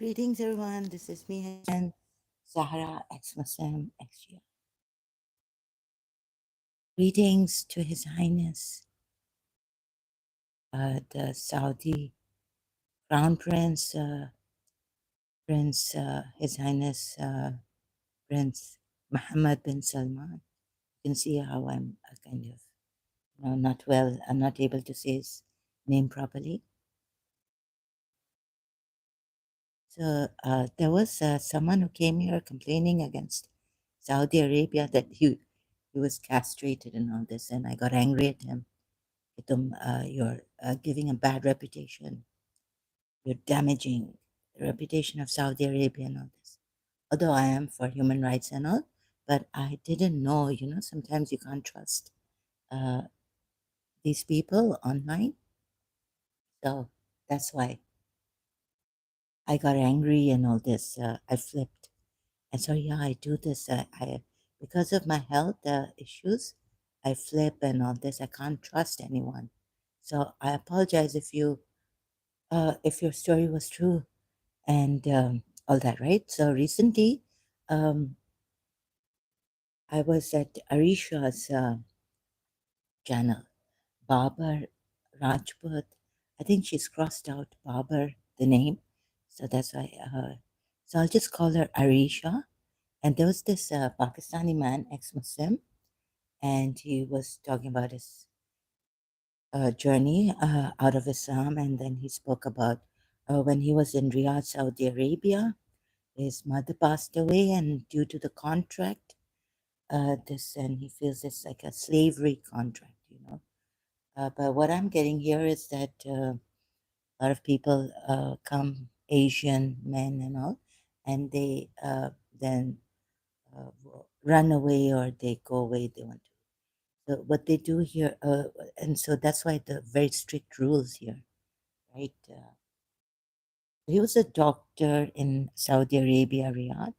Greetings, everyone. This is me again, Zahra, ex-Muslim, ex-Shia. Greetings to His Highness, the Saudi Crown Prince, His Highness Prince Mohammed bin Salman. You can see how I'm kind of not well. I'm not able to say his name properly. So there was someone who came here complaining against Saudi Arabia that he was castrated and all this, and I got angry at him. You're giving a bad reputation. You're damaging the reputation of Saudi Arabia and all this. Although I am for human rights and all, but I didn't know, sometimes you can't trust uh, these people online. So that's why I got angry and all this. I flipped. And so, yeah, I do this. Because of my health issues, I flip and all this. I can't trust anyone. So I apologize if your story was true and all that, right? So recently, um, I was at Arisha's channel, Babar Rajput. I think she's crossed out Babar, the name. So that's why. So I'll just call her Arisha. And there was this Pakistani man, ex-Muslim, and he was talking about his journey out of Islam. And then he spoke about when he was in Riyadh, Saudi Arabia. His mother passed away, and due to the contract, and he feels it's like a slavery contract. But what I'm getting here is that a lot of people come, Asian men and all, and they then run away or they go away. They want to. So what they do here, and so that's why the very strict rules here, right? He was a doctor in Saudi Arabia, Riyadh,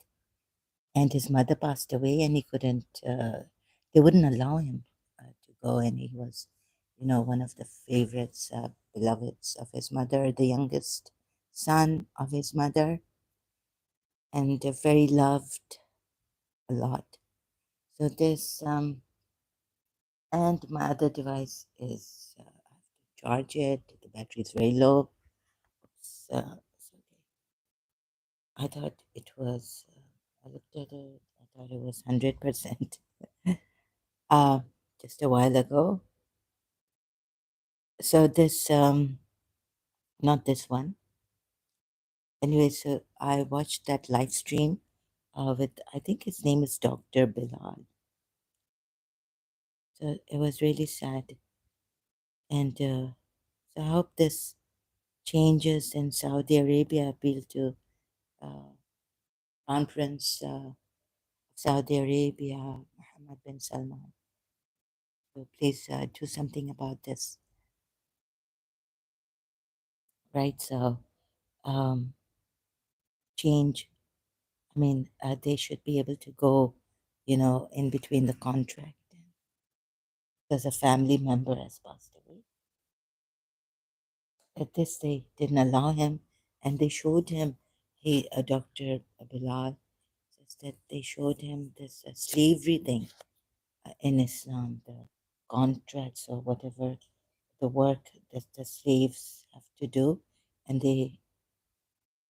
and his mother passed away, and he couldn't. They wouldn't allow him to go, and he was, one of the favorites, beloveds of his mother, the youngest son of his mother, and very loved a lot. So this, and my other device is I have to charge it. The battery is very low. It's okay. I thought it was. I looked at it. I thought it was 100%. uh, just a while ago. So this, not this one. Anyway, so I watched that live stream with, I think his name is Dr. Bilal. So it was really sad. And so I hope this changes in Saudi Arabia. Appeal to uh, Crown Prince Saudi Arabia, Mohammed bin Salman. So please do something about this, right? So change. I mean, they should be able to go, in between the contract because a family member has passed away. At this, they didn't allow him, and they showed him. Dr. Bilal says that they showed him this slavery thing in Islam, the contracts or whatever, the work that the slaves have to do, and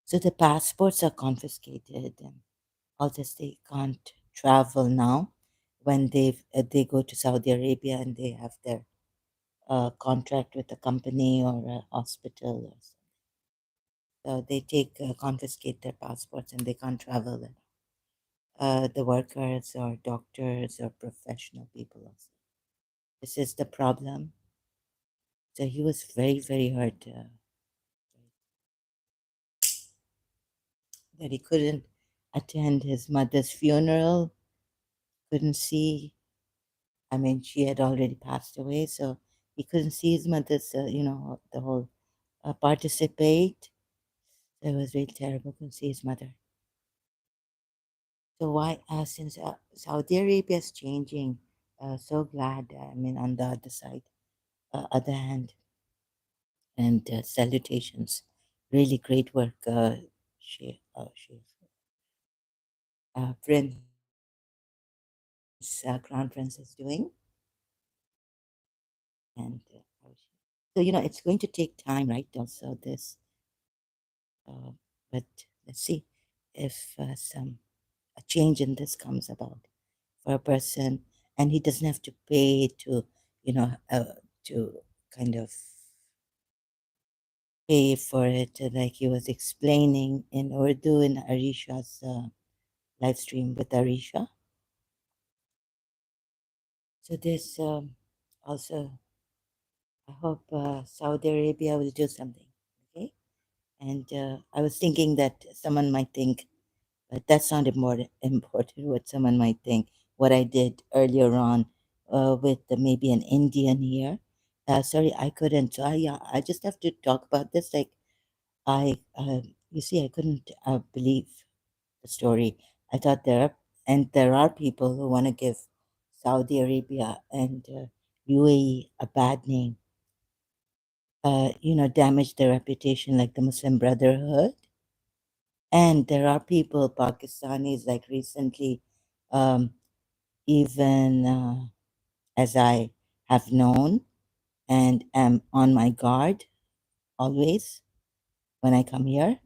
so the passports are confiscated and all this. They can't travel now when they go to Saudi Arabia and they have their contract with a company or a hospital or something. So they confiscate their passports and they can't travel. The workers or doctors or professional people also. This is the problem. So he was very, very hurt that he couldn't attend his mother's funeral, couldn't see. I mean, she had already passed away, so he couldn't see his mother's, the whole participate. So it was really terrible, couldn't see his mother. So why, since Saudi Arabia is changing, so glad. I mean, on the other side, other hand, and salutations, really great work, Prince, Crown Prince is doing. And so, it's going to take time, right? Also, this, but let's see if some a change in this comes about for a person, and he doesn't have to pay to, to kind of pay for it, like he was explaining in Urdu in Arisha's live stream with Arisha. So this also, I hope Saudi Arabia will do something. Okay, and I was thinking that someone might think, but that's not important. What someone might think. What I did earlier on with maybe an Indian here. Sorry, I couldn't. So yeah, I just have to talk about this. Like you see, I couldn't believe the story. I thought there are people who want to give Saudi Arabia and UAE a bad name. Damage their reputation like the Muslim Brotherhood. And there are people, Pakistanis, like recently, um, even as I have known and am on my guard always when I come here.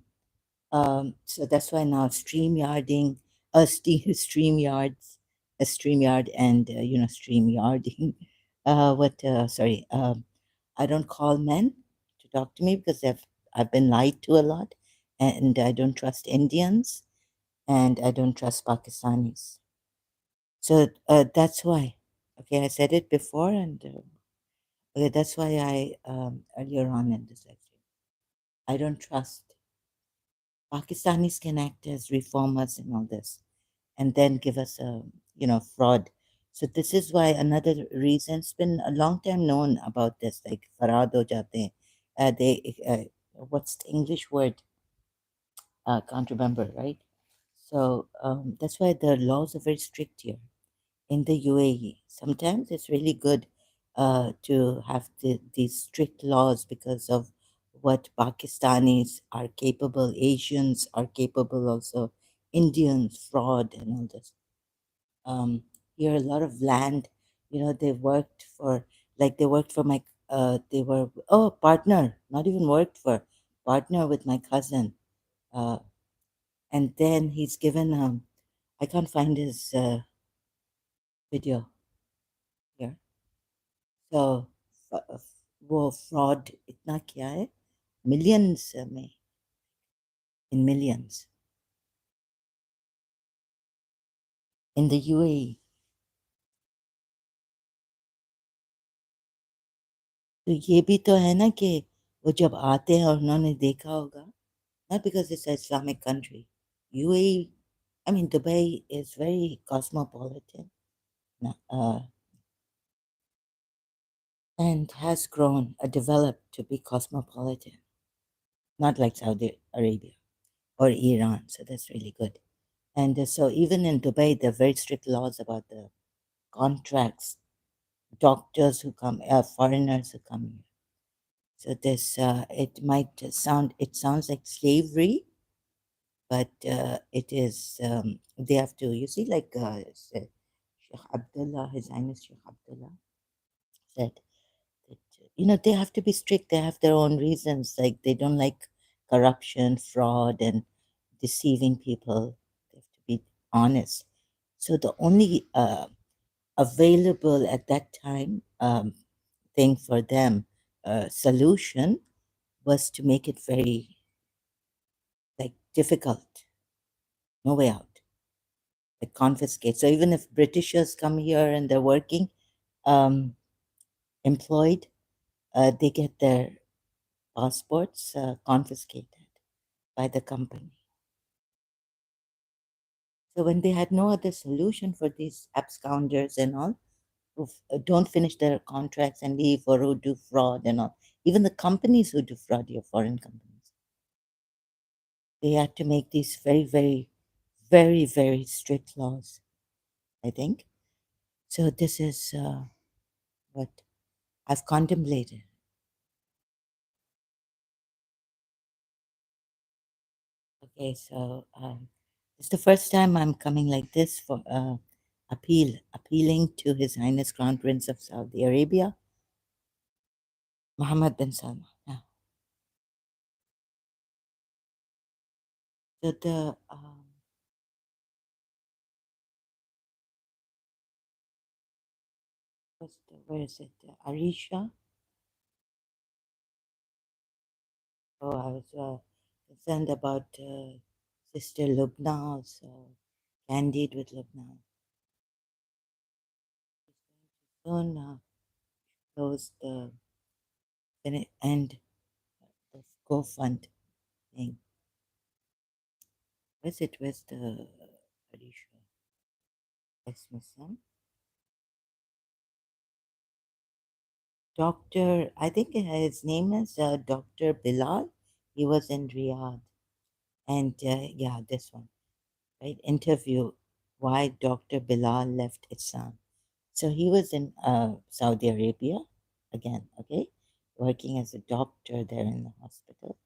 So that's why now StreamYarding, StreamYards, StreamYard and, StreamYarding. Sorry, I don't call men to talk to me because I've been lied to a lot, and I don't trust Indians, and I don't trust Pakistanis. So that's why. Okay, I said it before, and okay, that's why I earlier on in this lecture, I don't trust Pakistanis can act as reformers and all this, and then give us a fraud. So this is why another reason. It's been a long time known about this, like farad ho jate hain. They what's the English word? Can't remember, right? So that's why the laws are very strict here in the UAE. Sometimes it's really good to have these strict laws because of what Pakistanis are capable, Asians are capable, also Indians, fraud, and all this. Um, Here, a lot of land, they worked for, like they worked for my, they were, oh, partner, not even worked for, partner with my cousin. Uh, and then he's given, I can't find his video here. So वो fraud इतना किया है millions में in millions in the UAE. तो ये भी तो है ना कि वो जब आते हैं और उन्होंने देखा होगा, not because it's an Islamic country. UAE, I mean Dubai is very cosmopolitan, uh, and has grown, developed to be cosmopolitan, not like Saudi Arabia or Iran. So that's really good. And so even in Dubai, there are very strict laws about the contracts, doctors who come, foreigners who come here. So this, it sounds like slavery, but it is, they have to, you see, like Sheikh Abdullah, His Highness Sheikh Abdullah said that, they have to be strict. They have their own reasons. Like they don't like corruption, fraud, and deceiving people. They have to be honest. So the only available at that time thing for them, solution, was to make it very like difficult, no way out, like confiscate. So even if Britishers come here and they're working, um, employed, they get their passports confiscated by the company. So when they had no other solution for these absconders and all, who don't finish their contracts and leave, or who do fraud and all, even the companies who do fraud, your foreign companies, they had to make these very, very, very, very strict laws, I think. So this is what I've contemplated. Okay, so it's the first time I'm coming like this for appealing to His Highness Crown Prince of Saudi Arabia, Mohammed bin Salman. Yeah. So the where is it? Arisha. Oh, I was concerned about Sister Lubna also. Candid with Lubna. Soon close the end of GoFund thing. Where's it? Where's the Arisha? Ex-Muslim? Doctor, I think his name is Dr. Bilal. He was in Riyadh. And yeah, this one, right? Interview why Dr. Bilal left Islam. So he was in Saudi Arabia again, okay, working as a doctor there in the hospital.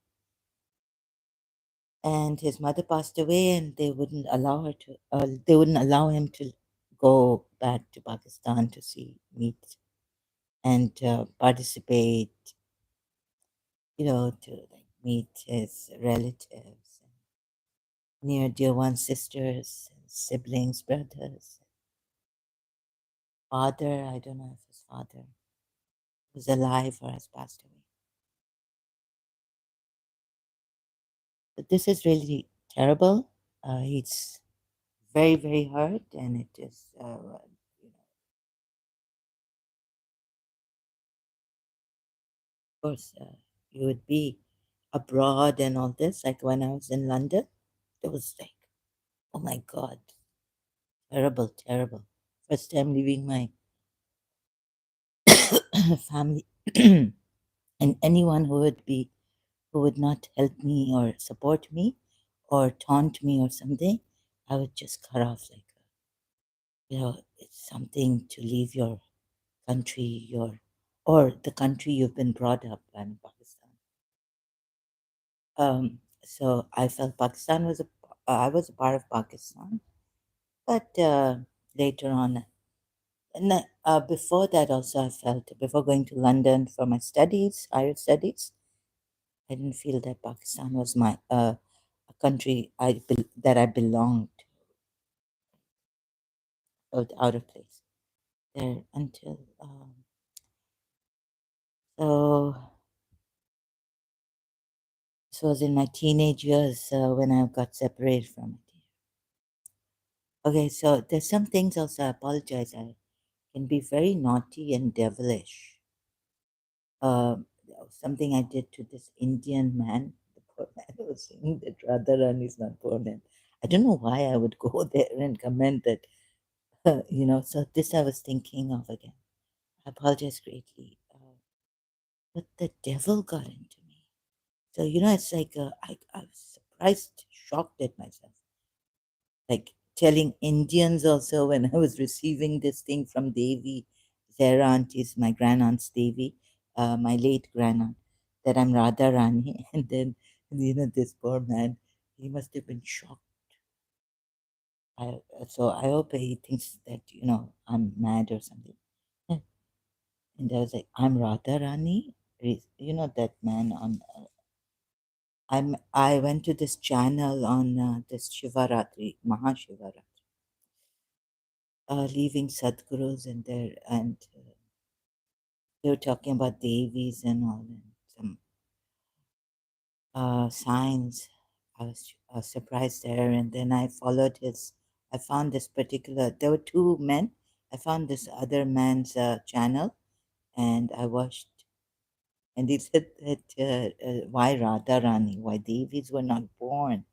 And his mother passed away, and they wouldn't allow her to. They wouldn't allow him to go back to Pakistan to meet and participate. To like meet his relatives, near dear one sisters, siblings, brothers, father. I don't know if his father was alive or has passed away. But this is really terrible. He's very, very hurt, and it is, of course, you would be abroad and all this. Like when I was in London, it was like, oh my God, terrible, terrible. First time leaving my family, and anyone who would not help me or support me or taunt me or something, I would just cut off like, it's something to leave your country, or the country you've been brought up in Pakistan. So I felt I was a part of Pakistan, but later on, and before that also I felt before going to London for my studies, higher studies, I didn't feel that Pakistan was my a country that I belonged. Out of place there until so this was in my teenage years when I got separated from it. Okay, so there's some things also I apologize. I can be very naughty and devilish. Something I did to this Indian man. The poor man was saying that Radharan is not poor man. I don't know why I would go there and comment that, So this I was thinking of again. I apologize greatly. But the devil got into me. So, it's like I was surprised, shocked at myself. Like telling Indians also when I was receiving this thing from Devi, their aunt is my grandaunt's Devi, my late grandaunt, that I'm Radha Rani. And then, this poor man, he must have been shocked. So I hope he thinks that, I'm mad or something. And I was like, I'm Radha Rani. That man on I went to this channel on this Shivaratri, Mahashivaratri, leaving Sadgurus and there, and they were talking about Devis and all, and some signs. I was surprised there, and then I followed his. I found this particular. There were two men. I found this other man's channel, and I watched. And he said that why Radharani, why Devis were not born.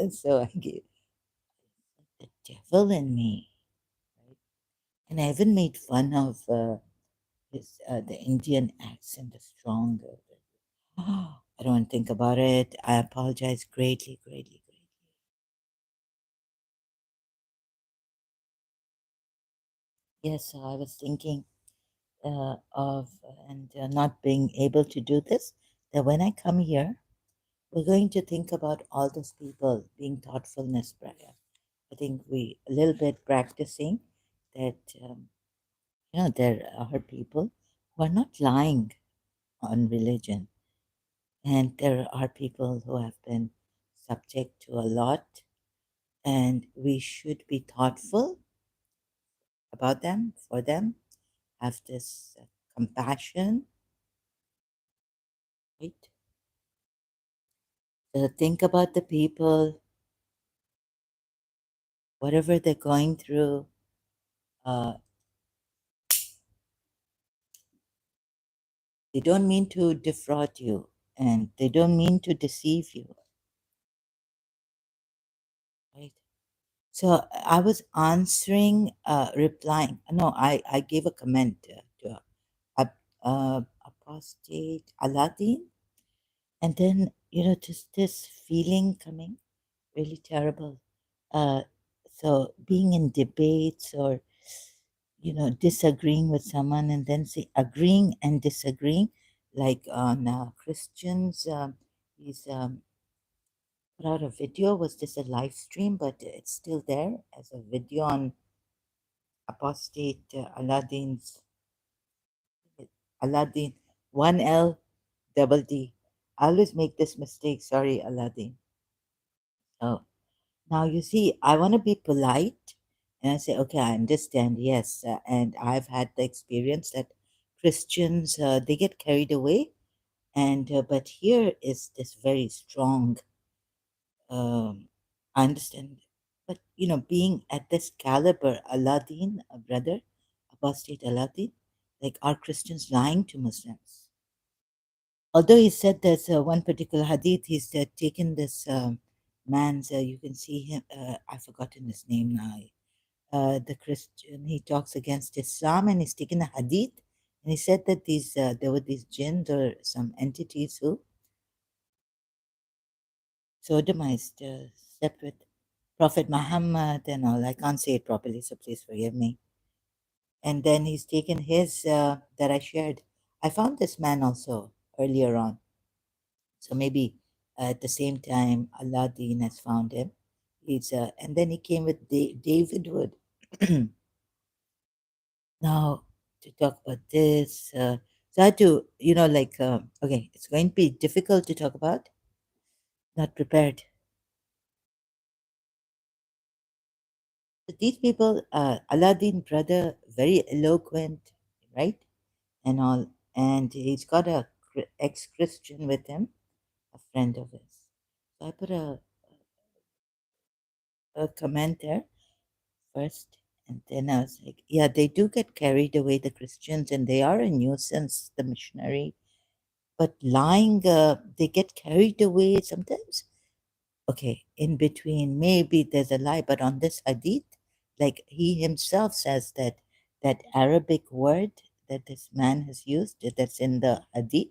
So I gave the devil in me. Right? And I even made fun of the Indian accent, the strong. I don't want to think about it. I apologize greatly, greatly, greatly. Yes, so I was thinking of and not being able to do this. That when I come here, we're going to think about all those people being thoughtfulness prayer. I think we a little bit practicing that there are people who are not lying on religion, and there are people who have been subject to a lot, and we should be thoughtful about them, for them, have this compassion, right? Think about the people, whatever they're going through. Uh, they don't mean to defraud you, and they don't mean to deceive you, right? So I was answering, replying. No, I gave a comment to apostate Aladdin, and then just this feeling coming, really terrible. Uh, so being in debates or disagreeing with someone and then say agreeing and disagreeing, like on Christians. He's put out a video. Was this a live stream? But it's still there as a video on apostate Aladdin's Aladdin, one L double D. I always make this mistake. Sorry, Aladdin. So now you see, I want to be polite, and I say, okay, I understand. Yes, and I've had the experience that Christians they get carried away, and but here is this very strong. I understand, but being at this caliber, Aladdin, a brother, apostate Aladdin, like are Christians lying to Muslims? Although he said there's one particular hadith, he's taken this man's, you can see him, I've forgotten his name now. The Christian, he talks against Islam and he's taken a hadith and he said that there were these jinns or some entities who sodomized, slept with Prophet Muhammad and all. I can't say it properly, so please forgive me. And then he's taken his, that I shared. I found this man also earlier on. So maybe at the same time, Aladdin has found him. And then he came with David Wood. Now, to talk about this, so I had to, okay, it's going to be difficult to talk about, not prepared. So these people, Aladdin brother, very eloquent, right? And all. And he's got a ex-Christian with him, a friend of his. So I put a comment there first. And then I was like, yeah, they do get carried away, the Christians, and they are a nuisance, the missionary. But lying, they get carried away sometimes. Okay, in between, maybe there's a lie, but on this hadith, like he himself says that Arabic word that this man has used, that's in the hadith,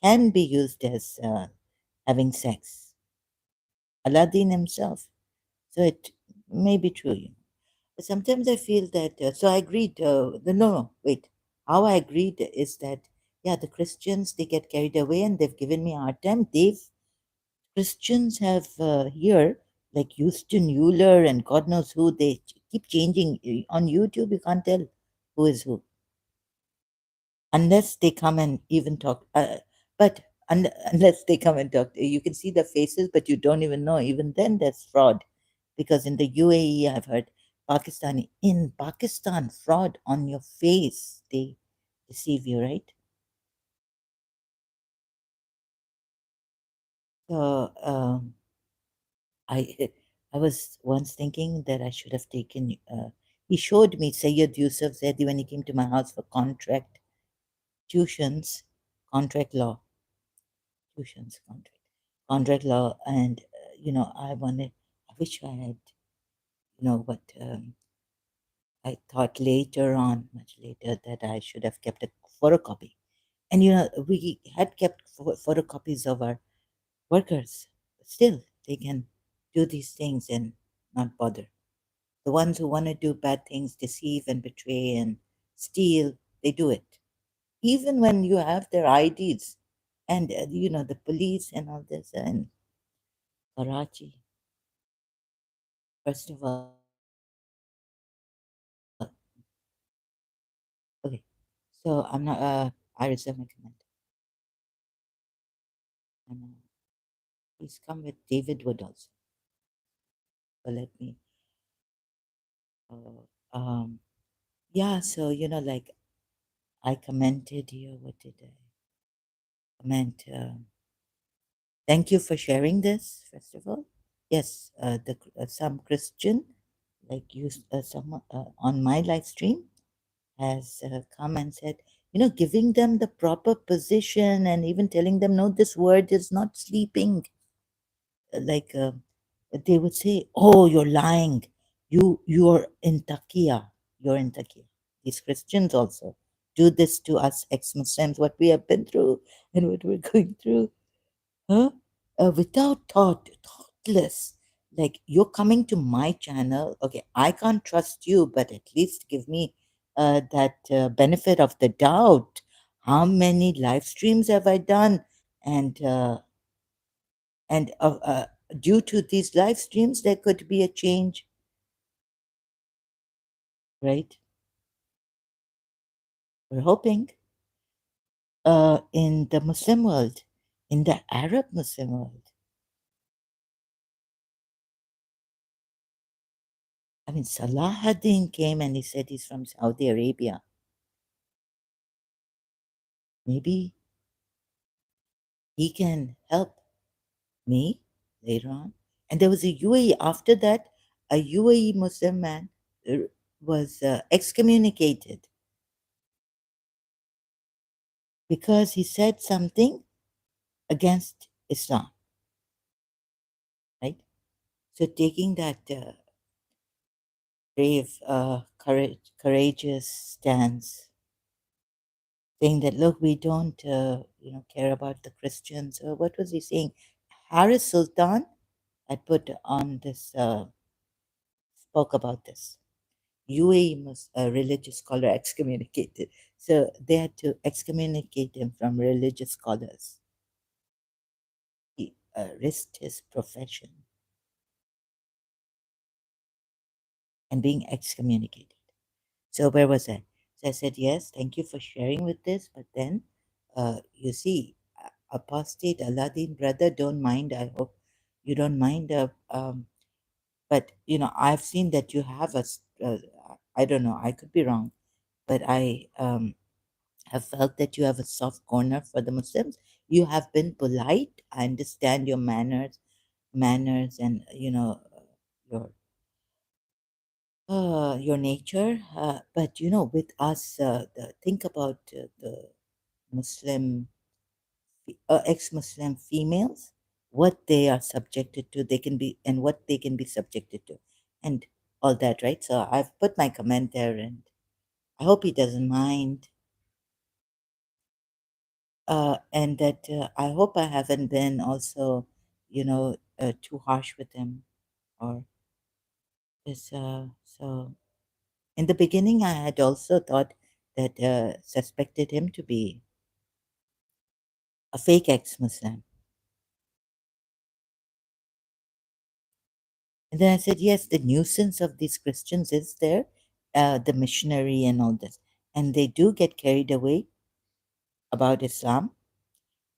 can be used as having sex. Aladdin himself. So it may be true. But sometimes I feel that, so I agreed, no, wait. How I agreed is that, yeah, the Christians, they get carried away and they've given me a hard time. Christians have here, like Houston Euler and God knows who, they keep changing. On YouTube, you can't tell who is who unless they come and even talk. But unless they come and talk, you can see the faces, but you don't even know. Even then, that's fraud, because in the UAE, I've heard Pakistani in Pakistan fraud on your face. They deceive you, right? So I I was once thinking that I should have taken. He showed me Sayyid Yusuf Zaidi when he came to my house for contract tuitions, contract law tuitions, contract law, and I wanted. I wish I had. But I thought later on, much later, that I should have kept a photocopy. And we had kept photocopies of our workers. Still, they can do these things and not bother. The ones who want to do bad things, deceive and betray and steal, they do it. Even when you have their IDs, And the police and all this in Karachi. First of all, okay. So I'm not. I reserve my comment. And, he's come with David Wood also. So let me. Um. Yeah. So like I commented here. What did I comment? Thank you for sharing this. First of all, yes. Some Christian, like you, someone on my live stream has come and said, giving them the proper position and even telling them, no, this word is not sleeping. Like they would say, oh, you're lying. You're in Takia. You're in Takia. These Christians also do this to us ex-Muslims, what we have been through and what we're going through. Huh? Without thought, thoughtless. Like you're coming to my channel. Okay, I can't trust you, but at least give me that benefit of the doubt. How many live streams have I done? And and due to these live streams, there could be a change, right? We're hoping in the Muslim world, in the Arab Muslim world. I mean, Salahuddin came and he said he's from Saudi Arabia. Maybe he can help me later on. And there was a UAE, after that, a UAE Muslim man was excommunicated because he said something against Islam, right? So taking that brave, courageous stance, saying that, look, we don't, care about the Christians. What was he saying? Harris Sultan had put on this, spoke about this. UAE was a religious scholar excommunicated. So they had to excommunicate him from religious scholars. He risked his profession and being excommunicated. So where was I? So I said, yes, thank you for sharing with this. But then, you see, apostate Aladdin brother, don't mind. I hope you don't mind. But, I've seen that you have I don't know, I could be wrong, but I have felt that you have a soft corner for the Muslims. You have been polite. I understand your manners, and your your nature. But with us, think about the Muslim, ex-Muslim females, what they are subjected to. They can be, and what they can be subjected to, and all that, right? So I've put my comment there, and I hope he doesn't mind. And that I hope I haven't been also, too harsh with him, or this. So in the beginning, I had also thought that suspected him to be a fake ex-Muslim, and then I said, yes, the nuisance of these Christians is there, the missionary and all this, and they do get carried away about Islam.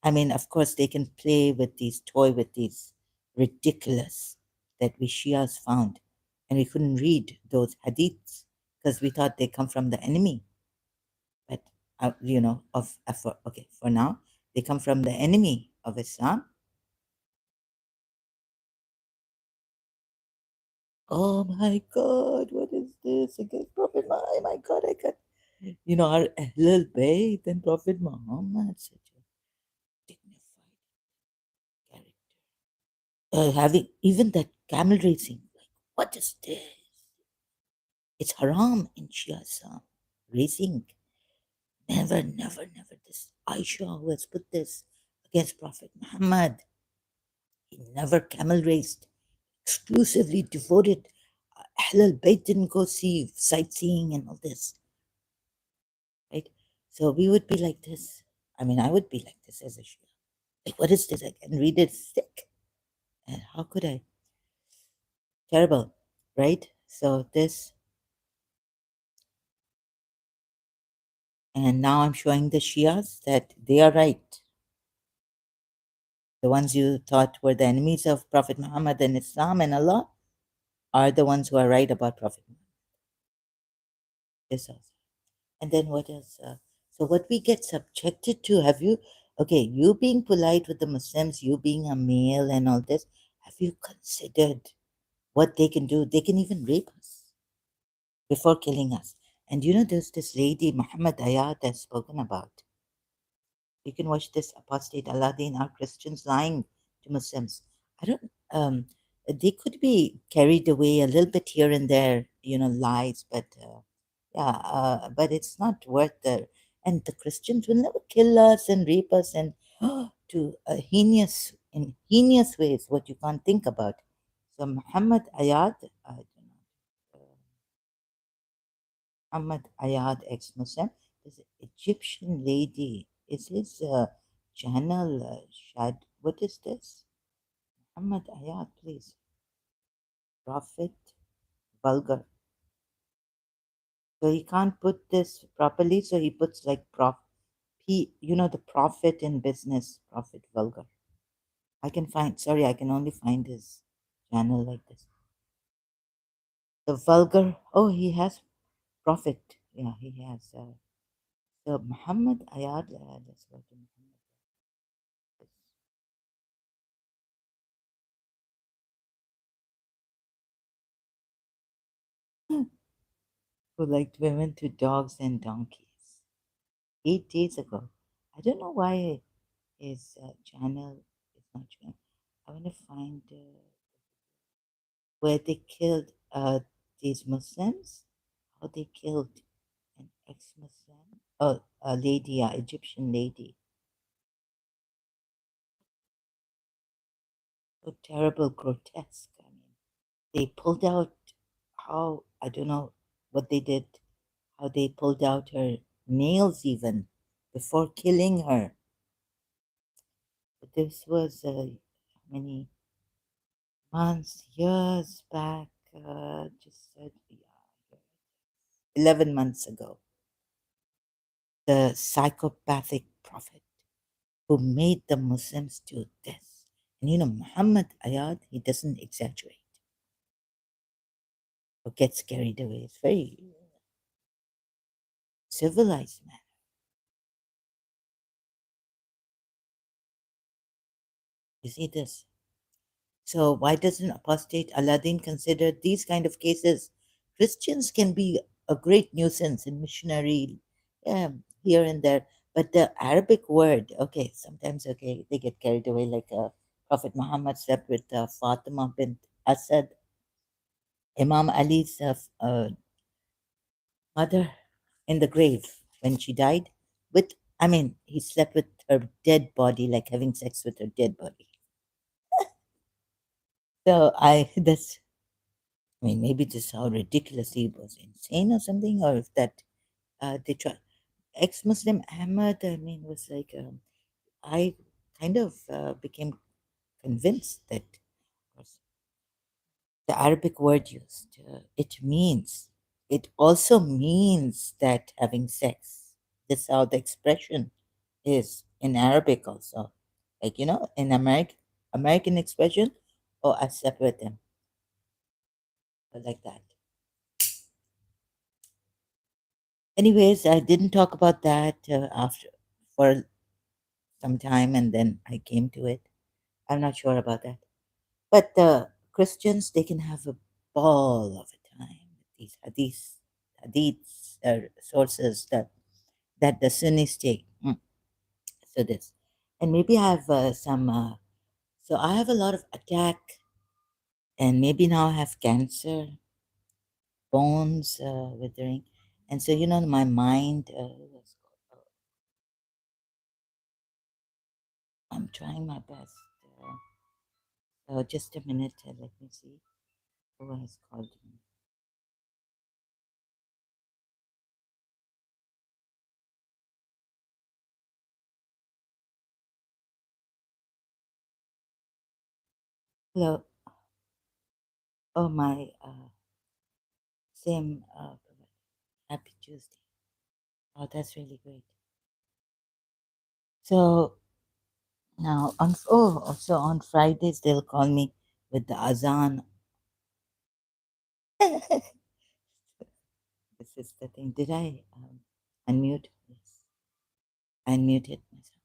I mean, of course, they can play with these, toy with these ridiculous that we Shias found. And we couldn't read those hadiths because we thought they come from the enemy. But, for now, they come from the enemy of Islam. Oh my God, what is this against Prophet Muhammad? Oh my God, I got, our Ahlul Bayt and Prophet Muhammad, such a dignified character. Having even that camel racing. Like, what is this? It's haram in Shia Islam. Racing. Never, never, never. This Aisha who has put this against Prophet Muhammad. He never camel raced. Exclusively devoted. Ahlul Bayt didn't go see sightseeing and all this. Right? So we would be like this. I mean, I would be like this as a Shia. Like, what is this? I can read it thick. And how could I? Terrible, right? So this, and now I'm showing the Shias that they are right. The ones you thought were the enemies of Prophet Muhammad and Islam and Allah are the ones who are right about Prophet Muhammad. This also. And then what else? So what we get subjected to, have you, okay, you being polite with the Muslims, you being a male and all this, have you considered what they can do? They can even rape us before killing us. And you know, there's this lady, Muhammad Ayat, that's spoken about. You can watch this apostate Aladdin, are Christians lying to Muslims? I don't, they could be carried away a little bit here and there, you know, lies, but yeah, but it's not worth the. And the Christians will never kill us and rape us and to heinous in heinous ways what you can't think about. So Muhammad Ayad, I don't know, Muhammad Ayad, ex-Muslim, this Egyptian lady. Is his channel Shad? What is this? Muhammad Ayad, please. Prophet vulgar. So he can't put this properly, so he puts like prof. He, you know, the prophet in business, prophet vulgar. I can find, sorry, I can only find his channel like this. The vulgar, oh, he has prophet. Yeah, he has. So Muhammad Ayad, let's go to Muhammad. Who liked women to dogs and donkeys. 8 days ago. I don't know why his channel is not showing. I want to find where they killed these Muslims, how they killed an ex-Muslim, oh, a lady, a Egyptian lady. So terrible, grotesque. I mean, they pulled out how, I don't know what they did, how they pulled out her nails even before killing her. But this was many months, years back, just said, yeah, 11 months ago. The psychopathic prophet who made the Muslims do this. And you know, Muhammad Ayad, he doesn't exaggerate or gets carried away. It's very civilized man. You see this? So why doesn't apostate Aladdin consider these kind of cases? Christians can be a great nuisance in missionary, yeah, here and there, but the Arabic word, okay, sometimes okay, they get carried away like Prophet Muhammad slept with Fatima bint Asad, Imam Ali's mother in the grave when she died. With, I mean, he slept with her dead body, like having sex with her dead body. So I that's I mean, maybe this is how ridiculous he was insane or something, or if that they try. Ex-Muslim Ahmad, I mean, was like I kind of became convinced that was the Arabic word used. It also means that having sex. That's how the expression is in Arabic also. Like, you know, in American expression, oh, I slept with them, like that. Anyways, I didn't talk about that after for some time, and then I came to it. I'm not sure about that. But the Christians, they can have a ball of a time with these hadiths, sources that the Sunnis take. So this, and maybe I have some. So I have a lot of attack, and maybe now I have cancer, bones withering, and so you know my mind. I'm trying my best. Just a minute. Let me see who has called me. Hello. Oh, my. Same. Happy Tuesday. Oh, that's really great. So now so on Fridays they'll call me with the azan. This is the thing. Did I unmute? Yes, I unmuted myself.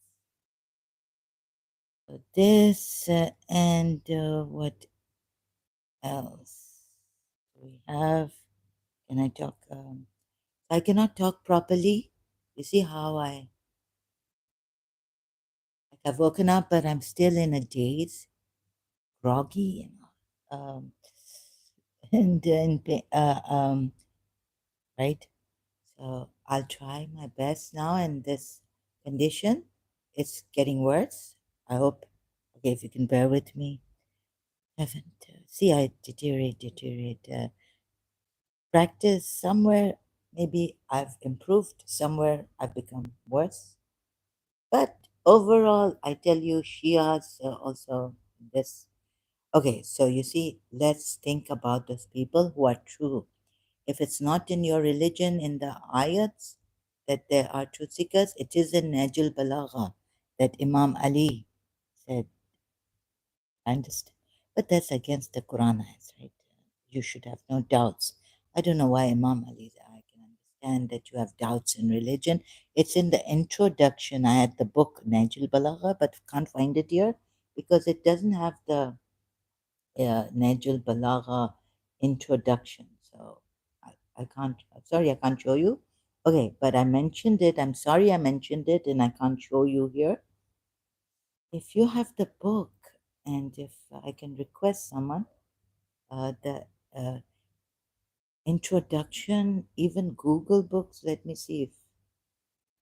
So this and what else we have? Can I talk? I cannot talk properly. You see how I've woken up, but I'm still in a daze, groggy, and right. So I'll try my best now. And this condition, it's getting worse. I hope. Okay, if you can bear with me. Haven't see I deteriorate. Practice somewhere. Maybe I've improved. Somewhere I've become worse. But overall, I tell you, Shias also this. Okay, so you see, let's think about those people who are true. If it's not in your religion, in the ayats that there are truth seekers, it is in Najul Balagha that Imam Ali said, I understand. But that's against the Quran ayats, right? You should have no doubts. I don't know why Imam Ali, I can understand that you have doubts in religion. It's in the introduction. I had the book Najul Balagha, but can't find it here because it doesn't have the Najul Balagha introduction. So I can't, sorry, I can't show you. Okay, but I mentioned it. I'm sorry I mentioned it and I can't show you here. If you have the book and if I can request someone, the introduction, even Google Books, let me see if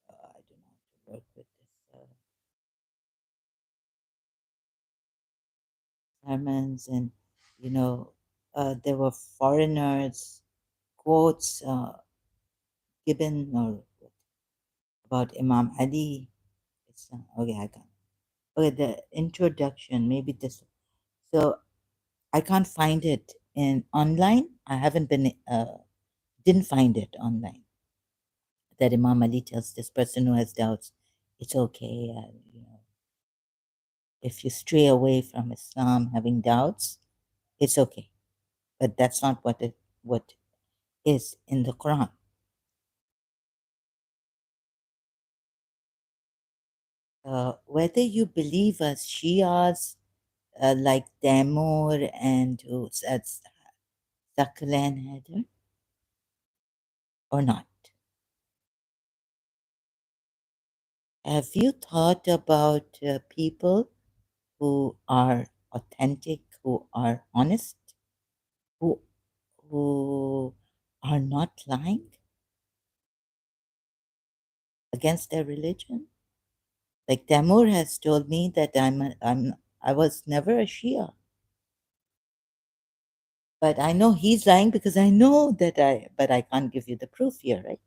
I don't know how to work with this. Sermons and, you know, there were foreigners, quotes given or about Imam Ali. It's not, okay, I can't. Okay, the introduction, maybe this. So I can't find it in online. I haven't been, didn't find it online. That Imam Ali tells this person who has doubts, it's okay. You know, if you stray away from Islam, having doubts, it's okay. But that's not what is in the Quran. Whether you believe as Shias like Daimur and who's Saklan Heather or not. Have you thought about people who are authentic, who are honest, who who are not lying against their religion? Like Tamur has told me that I was never a Shia, but I know he's lying because I know that but I can't give you the proof here, right?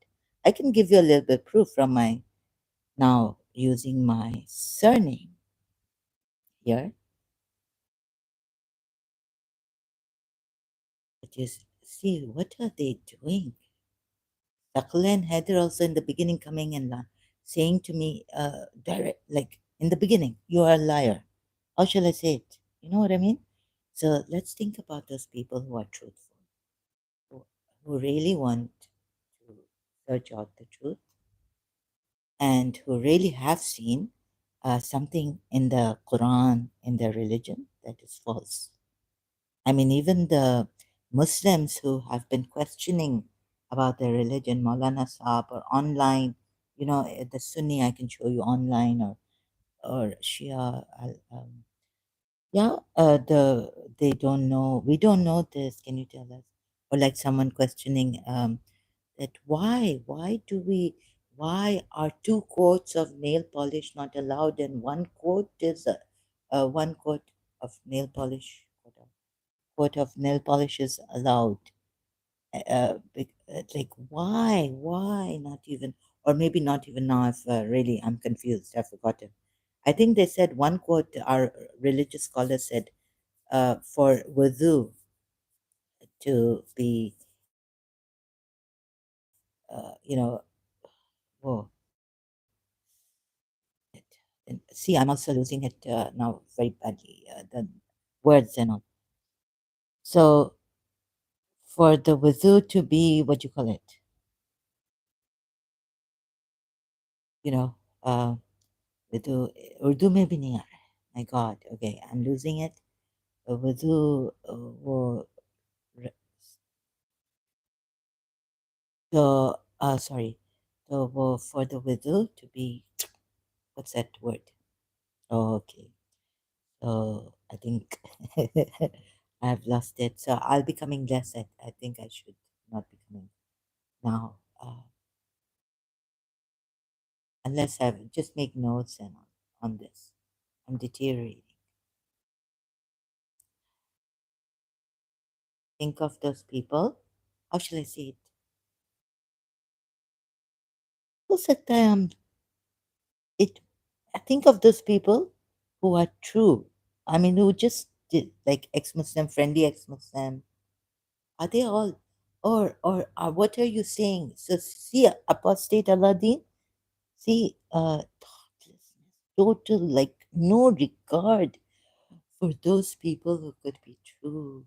I can give you a little bit proof from my now using my surname here. But you see, what are they doing? Shakila and Heather also in the beginning coming and saying to me, direct, like in the beginning, you are a liar. How shall I say it? You know what I mean? So let's think about those people who are truthful, who, who really want to search out the truth and who really have seen something in the Quran, in their religion that is false. I mean, even the Muslims who have been questioning about their religion, Maulana Saab, or online, you know, the Sunni I can show you online, or Shia. Yeah, they don't know. We don't know this. Can you tell us? Or like someone questioning that why are two coats of nail polish not allowed and one coat is one coat of nail polish coat of nail polish is allowed. Like why not even, or maybe not even now. If really, I'm confused. I've forgotten. I think they said one quote. Our religious scholar said for wudu to be, you know, whoa, and see, I'm also losing it now very badly, the words and all. So for the wudu to be, what do you call it? You know, wudu, Urdu में भी नहीं आ रहा है. My God, okay, I'm losing it. Wudu, वो, so, sorry. So for the wudu to be, what's that word? Oh, okay. So I think I've lost it. So I'll be coming less. I think I should not be coming now, unless I just make notes and on this. I'm deteriorating. Think of those people. How shall I say it? हो सकता है हम it I think of those people who are true. I mean, who just did, like ex-Muslim, friendly ex-Muslim. Are they all, or what are you saying? So see, apostate Aladdin. See, thoughtlessness, total, like no regard for those people who could be true.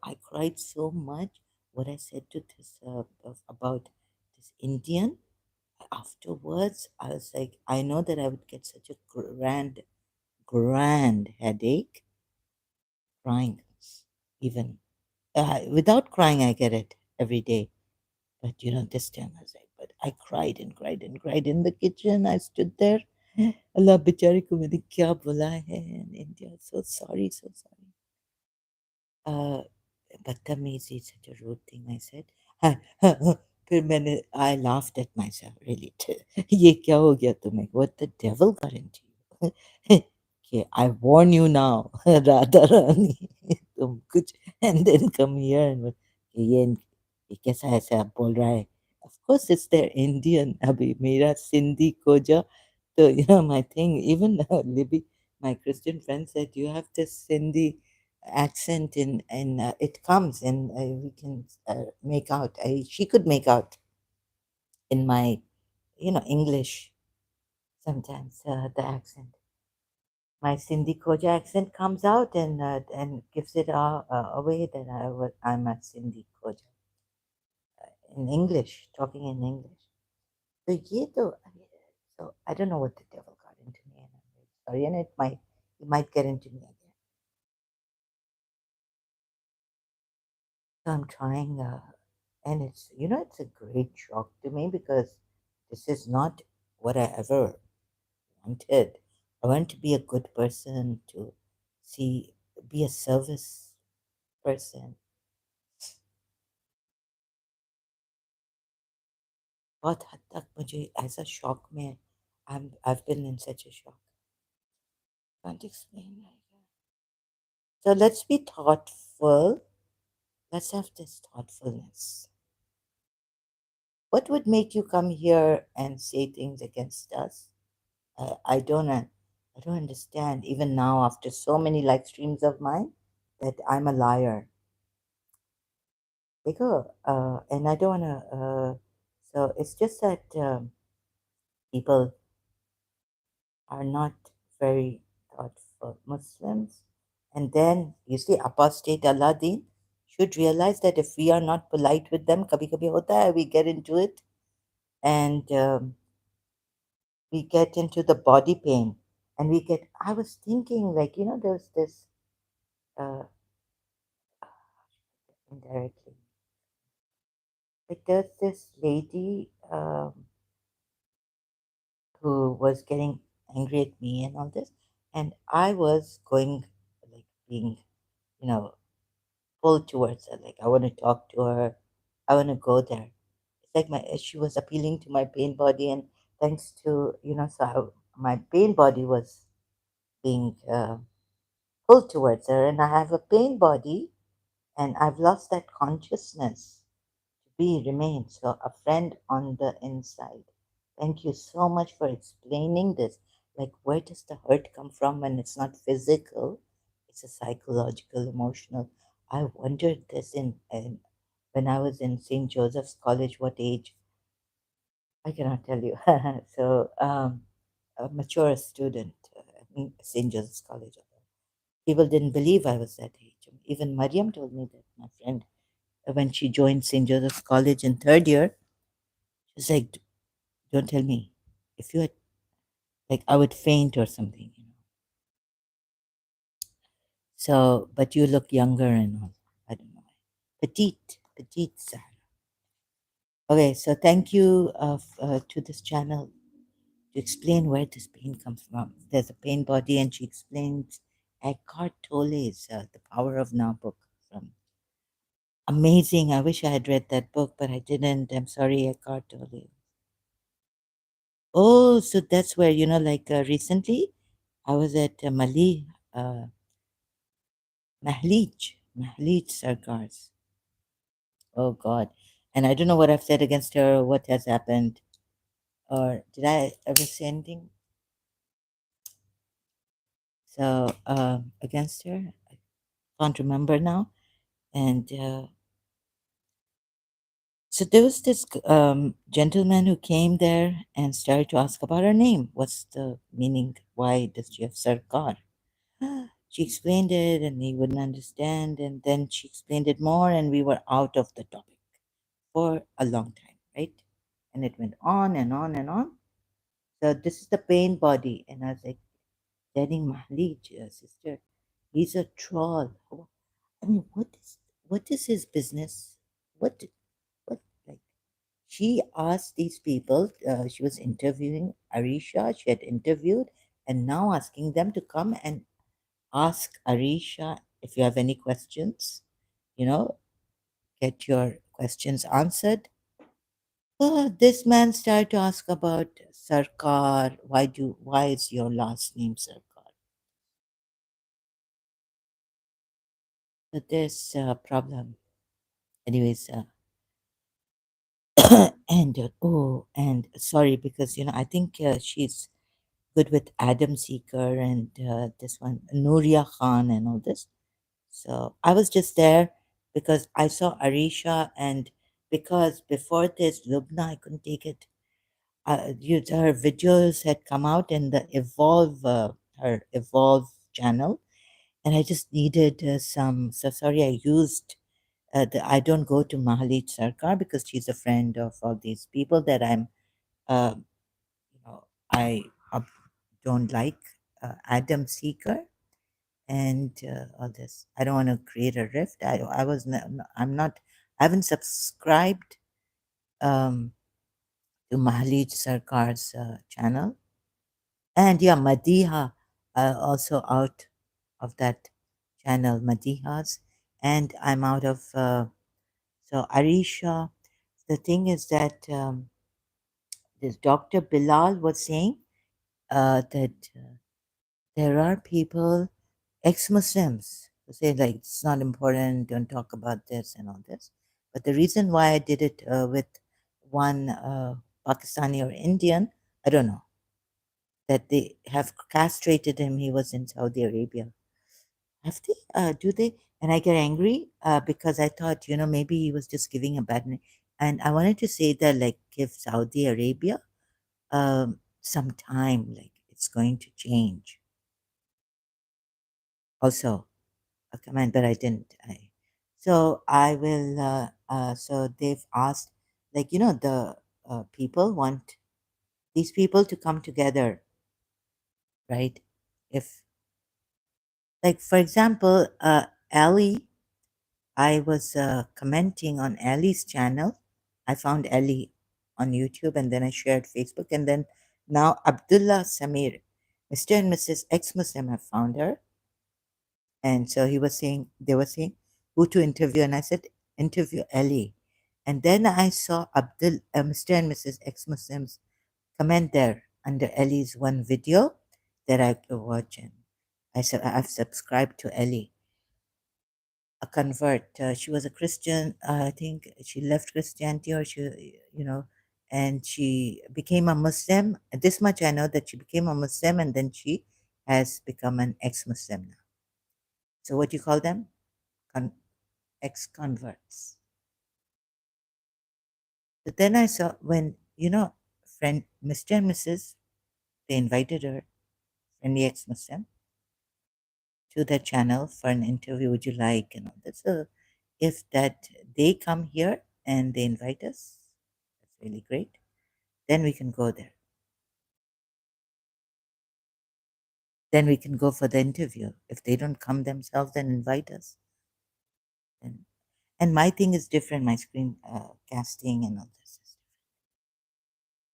I cried so much. What I said to this about this Indian. Afterwards, I was like, I know that I would get such a grand headache crying, even without crying, I get it every day. But this time I was like, but I cried and cried and cried in the kitchen. I stood there. Allah बेचारी को मैंने क्या बोला है in India. So sorry, so sorry. Uh, बदतमीजी, such a rude thing I said. फिर मैंने I laughed at myself really. ये क्या हो गया तुम्हें? What the devil got into you? Okay, I warn you now, Radha Rani, तुम कुछ and then come here and ये कैसा ऐसा बोल रहा है? Of course it's their Indian. अभी मेरा सिंधी खोजा. So my thing, even Libby, my Christian friend said you have this Sindhi accent and it comes and we can make out. She could make out in my English sometimes, the accent. My Sindhi Koja accent comes out and gives it away that I'm a Sindhi Koja in English, talking in English. So ye to, so I don't know what the devil got into me, and I'm really sorry, and it might get into me again. So I'm trying, and it's a great shock to me because this is not what I ever wanted. I want to be a good person, to see, be a service person. बहुत हद तक मुझे ऐसा shock में I've been in such a shock. Can't explain. So let's be thoughtful. Let's have this thoughtfulness. What would make you come here and say things against us? I don't understand. Even now, after so many live streams of mine, that I'm a liar. Because, and I don't want to. So it's just that people are not very thoughtful Muslims. And then you see, apostate Aladdin should realize that if we are not polite with them, kabhi kabhi hota hai, we get into it, and we get into the body pain, and we get. I was thinking, like, there's this uh, indirectly, like there's this lady who was getting angry at me and all this, and I was going, like, being, you know pulled towards her. Like, I want to talk to her. I want to go there. It's like she was appealing to my pain body, and thanks to my pain body was being pulled towards her, and I have a pain body, and I've lost that consciousness to be remain. So a friend on the inside. Thank you so much for explaining this. Like, where does the hurt come from when it's not physical? It's a psychological, emotional. I wondered this in when I was in St. Joseph's College. What age? I cannot tell you. So, a mature student in St. Joseph's College. People didn't believe I was that age. Even Mariam told me that, my friend, when she joined St. Joseph's College in third year, she's like, "Don't tell me. If you had, like, I would faint or something." So, but you look younger and all. I don't know. Petite, petite Sarah. Okay, so thank you to this channel to explain where this pain comes from. There's a pain body, and she explains Eckhart Tolle's The Power of Now book. From amazing. I wish I had read that book, but I didn't. I'm sorry, Eckhart Tolle. Oh, so that's where, like recently I was at Mahlij Sarkar's. Oh God. And I don't know what I've said against her or what has happened. Or did I ever say anything? So against her? I can't remember now. And so there was this gentleman who came there and started to ask about her name. What's the meaning? Why does she have Sarkar? She explained it and he wouldn't understand. And then she explained it more, and we were out of the topic for a long time, right? And it went on and on and on. So this is the pain body. And I was like, telling Mahli, sister, he's a troll. I mean, what is his business? What what like she asked these people, she was interviewing Arisha, she had interviewed, and now asking them to come and ask Arisha if you have any questions, you know, get your questions answered. This man started to ask about Sarkar. Why is your last name Sarkar? But there's a problem. Anyways, and sorry, because I think she's good with Adam Seeker and this one Nuria Khan and all this. So I was just there because I saw Arisha, and because before this Lubna, I couldn't take it. Her videos had come out in the her Evolve channel, and I just needed some. So sorry, I used. I don't go to Mahalit Sarkar because she's a friend of all these people that uh, I don't like Adam Seeker and all this. I don't want to create a rift. I was I'm not. I haven't subscribed um, to Mahalij Sarkar's channel, and yeah, Madiha also out of that channel, Madiha's, and I'm out of. So Arisha, the thing is that this Dr. Bilal was saying that there are people, ex-Muslims, who say like it's not important, don't talk about this and all this. But the reason why I did it with one Pakistani or Indian, I don't know, that they have castrated him. He was in Saudi Arabia. Have they? Do they? And I get angry because I thought, maybe he was just giving a bad name. And I wanted to say that, like, give Saudi Arabia some time, like, it's going to change. Also, a command, but I didn't. So I will, so they've asked, like, the people want these people to come together, right? If, like, for example, Ali, I was commenting on Ali's channel. I found Ali on YouTube, and then I shared Facebook, and then now Abdullah Samir, Mr. and Mrs. Ex-Muslim, have found her. And so they were saying who to interview, and I said, interview Ali. And then I saw Mr. and Mrs. Ex-Muslims comment there under Ellie's one video that I could watch. And I said, I've subscribed to Ellie, a convert. She was a Christian. I think she left Christianity, or and she became a Muslim. This much I know, that she became a Muslim, and then she has become an ex-Muslim now. So what do you call them? Con- ex-converts. But then I saw when, friend Mr. and Mrs., they invited her, friendly ex-Muslim, to their channel for an interview. Would you like? And all that. So if that they come here and they invite us, that's really great. Then we can go there. Then we can go for the interview. If they don't come themselves and invite us, then and my thing is different. My screen casting and all this.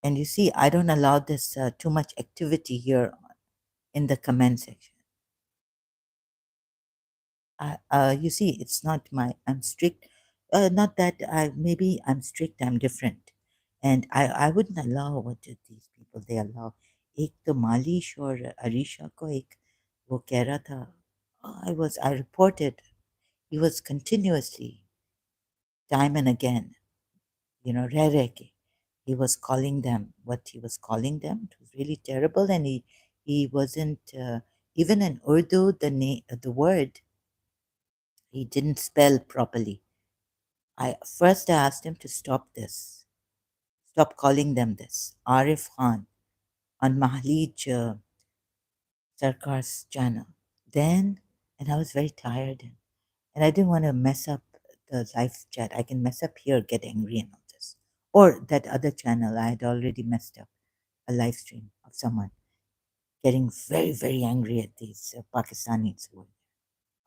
And you see, I don't allow this too much activity here in the comment section. You see, it's not my, I'm strict. Not that maybe I'm strict, I'm different. And I wouldn't allow what did these people, they allow. एक तो मालिश और अरीशा को एक वो कह रहा था I reported he was continuously time and again reh reh ke, he was calling them what he was calling them. It was really terrible, and he wasn't even in Urdu the word he didn't spell properly. I asked him to stop this, stop calling them this. Arif Khan on Mahalij Sarkar's channel. Then, and I was very tired, and I didn't want to mess up the live chat. I can mess up here, get angry and all this. Or that other channel, I had already messed up a live stream of someone getting very, very angry at these Pakistanis who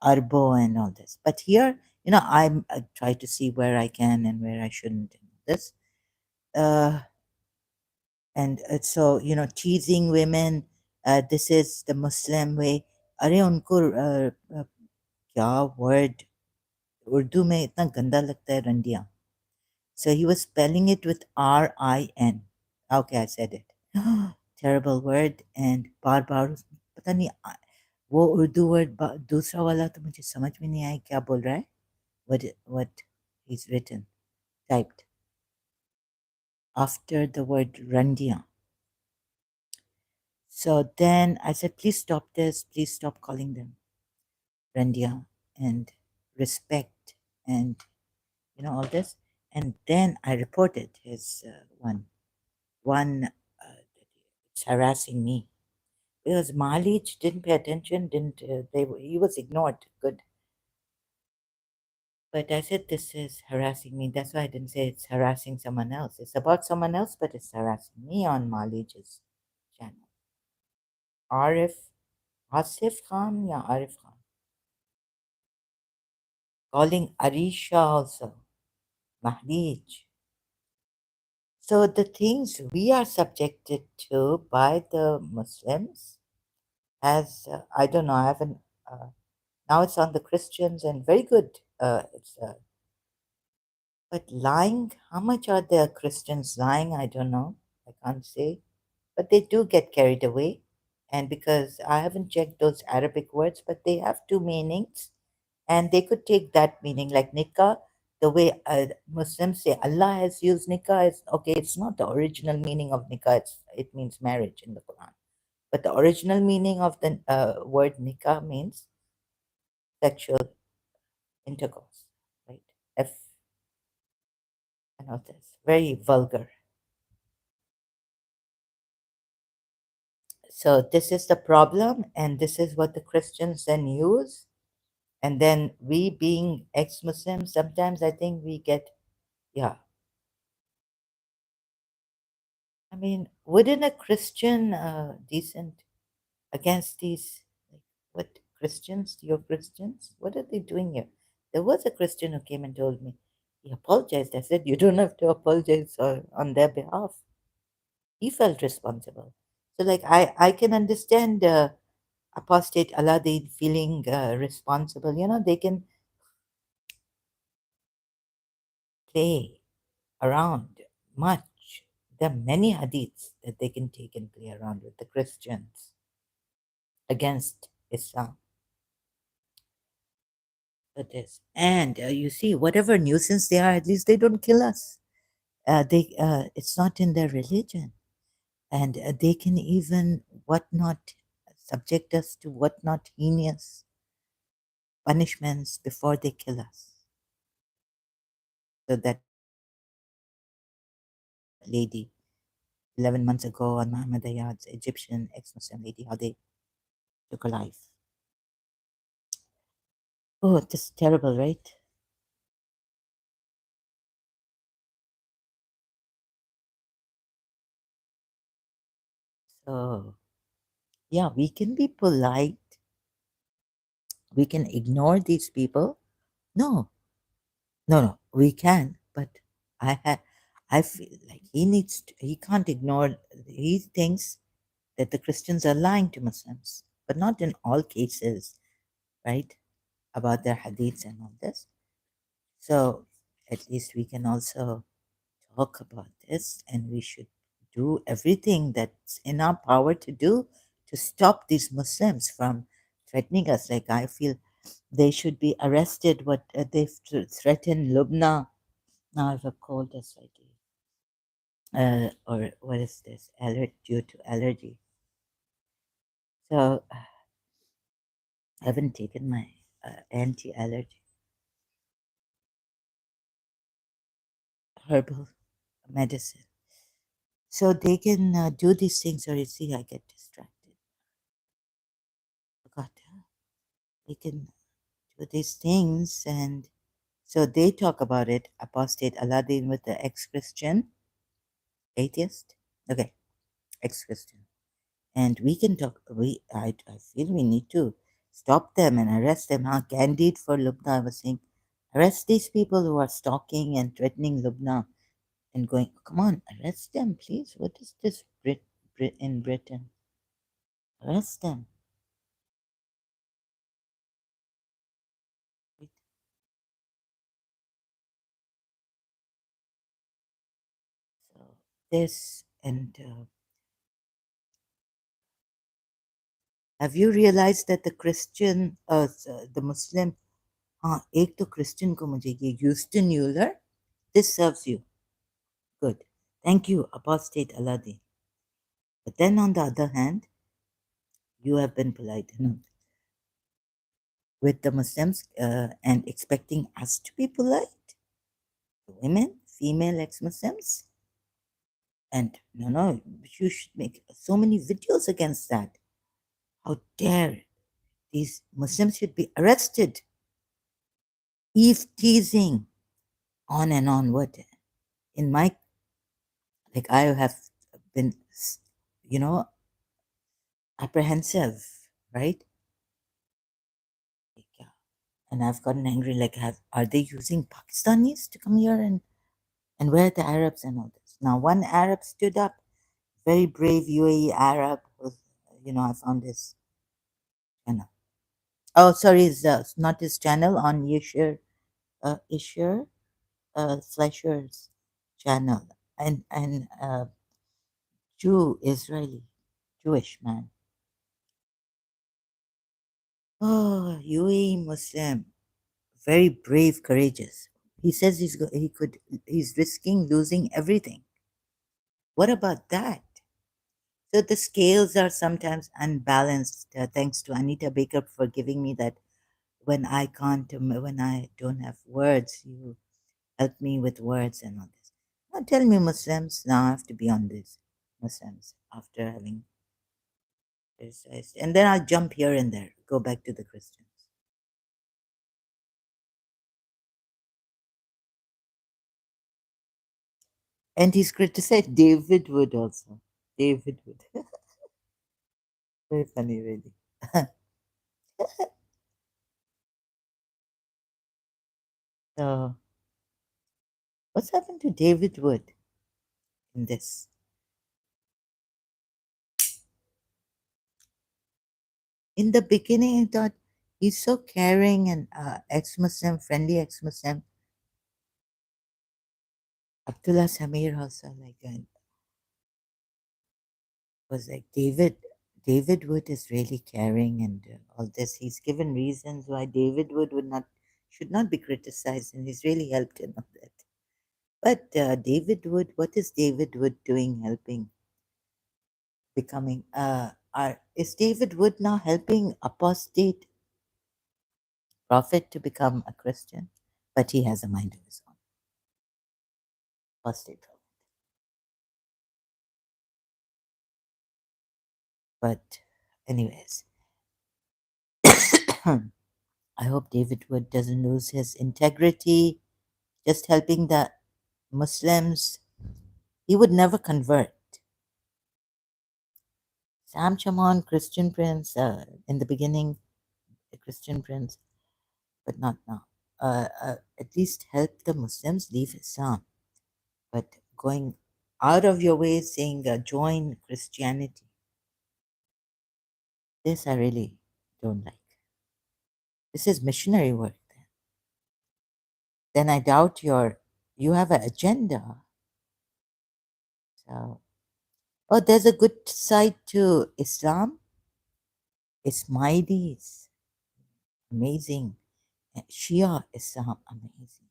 are Arbo and all this. But here, I try to see where I can and where I shouldn't. And this. And so teasing women, this is the Muslim way. अरे उनको क्या word Urdu में इतना गंदा लगता है रंडिया. So he was spelling it with RIN. Okay, I said it. Terrible word. And बार बार पता नहीं वो उर्दू वर्ड दूसरा वाला तो मुझे समझ में नहीं आया क्या बोल रहा है. What he's written, typed after the word randia. So then I said, please stop this. Please stop calling them Randia and respect and, all this. And then I reported his one it's harassing me because Malich didn't pay attention, didn't, he was ignored. Good. But I said, this is harassing me. That's why I didn't say it's harassing someone else. It's about someone else, but it's harassing me on Malich's channel. Arif, Asif Khan, yeah, Arif Khan. Calling Arisha also, Mahdij. So the things we are subjected to by the Muslims, as I don't know, I haven't. Now it's on the Christians, and very good. But lying, how much are the Christians lying? I don't know. I can't say, but they do get carried away. And because I haven't checked those Arabic words, but they have two meanings, and they could take that meaning like nikah. The way Muslims say Allah has used nikah is okay. It's not the original meaning of nikah. It means marriage in the Quran, but the original meaning of the word nikah means sexual intercourse, right? F and all this very vulgar. So this is the problem, and this is what the Christians then use. And then we, being ex-Muslims, sometimes I think we get, yeah, I mean, wouldn't a Christian decent against these, like, what Christians, your Christians, what are they doing here? There was a Christian who came and told me, he apologized. I said, you don't have to apologize on their behalf. He felt responsible. So, like, I can understand apostate Aladdin feeling responsible. They can play around much. There are many hadiths that they can take and play around with the Christians against Islam. It is. And you see, whatever nuisance they are, at least they don't kill us. It's not in their religion. And they can even, what not, subject us to what not heinous. punishments before they kill us. So that lady, 11 months ago on Muhammad Ayad's Egyptian ex-Muslim lady, how they took her life. Oh, this is terrible, right? So, yeah, we can be polite. We can ignore these people. No, no, we can. But I feel like he can't ignore. He thinks that the Christians are lying to Muslims, but not in all cases, right? About their hadiths and all this. So at least we can also talk about this, and we should do everything that's in our power to do to stop these Muslims from threatening us. Like, I feel they should be arrested. What they've threatened Lubna. Now I have a cold as I do. Or what is this? Alert due to allergy. So I haven't taken my anti-allergy herbal medicine. So they can do these things, or you see, I get distracted. Forgot. They can do these things, and so they talk about it. Apostate Aladdin with the ex-Christian atheist. Okay, ex-Christian, and we can talk. I feel we need to stop them and arrest them. Huh? Candid for Lubna, I was saying, arrest these people who are stalking and threatening Lubna and going. Come on, arrest them, please. What is this in Britain? Arrest them. So this and have you realized that the Christian, the Muslim, हाँ एक तो Christian को मुझे ये Houston Euler, this serves you. Good. Thank you, apostate Aladdin. But then on the other hand, you have been polite enough with the Muslims and expecting us to be polite. The women, female ex-Muslims. And no, you should make so many videos against that. How dare these Muslims should be arrested. Eve teasing, on and on. What in my, like, I have been, you know, apprehensive, right? Like, yeah. And I've gotten angry. Like, are they using Pakistanis to come here and where are the Arabs and all this? Now, one Arab stood up, very brave UAE Arab. Was, I found his channel. Oh, sorry, it's not his channel on Ishir Fleischer's channel, and Israeli, Jewish man. Oh, UAE Muslim, very brave, courageous. He says he's risking losing everything. What about that? So the scales are sometimes unbalanced. Thanks to Anita Baker for giving me that. When I can't, when I don't have words, you help me with words and all this. Now tell me, Muslims. Now I have to be on this Muslims after having criticized, and then I'll jump here and there, go back to the Christians. And he's criticized David Wood also. David Wood. Very funny, really. So, what's happened to David Wood in this? In the beginning, I thought he's so caring and ex-Muslim, friendly ex-Muslim. Abdullah Samir also was like David. David Wood is really caring and all this. He's given reasons why David Wood should not be criticized, and he's really helped in all that. But David Wood, what is David Wood doing helping becoming is David Wood now helping apostate prophet to become a Christian, but he has a mind of his own. Apostate prophet. But, anyways, I hope David Wood doesn't lose his integrity, just helping the Muslims. He would never convert. Sam Chamon, Christian Prince, in the beginning, a Christian Prince, but not now. At least help the Muslims leave Islam. But going out of your way saying join Christianity, this I really don't like. This is missionary work. Then I doubt you have an agenda. So, oh, there's a good side to Islam. Ismailis, amazing. Shia Islam, amazing.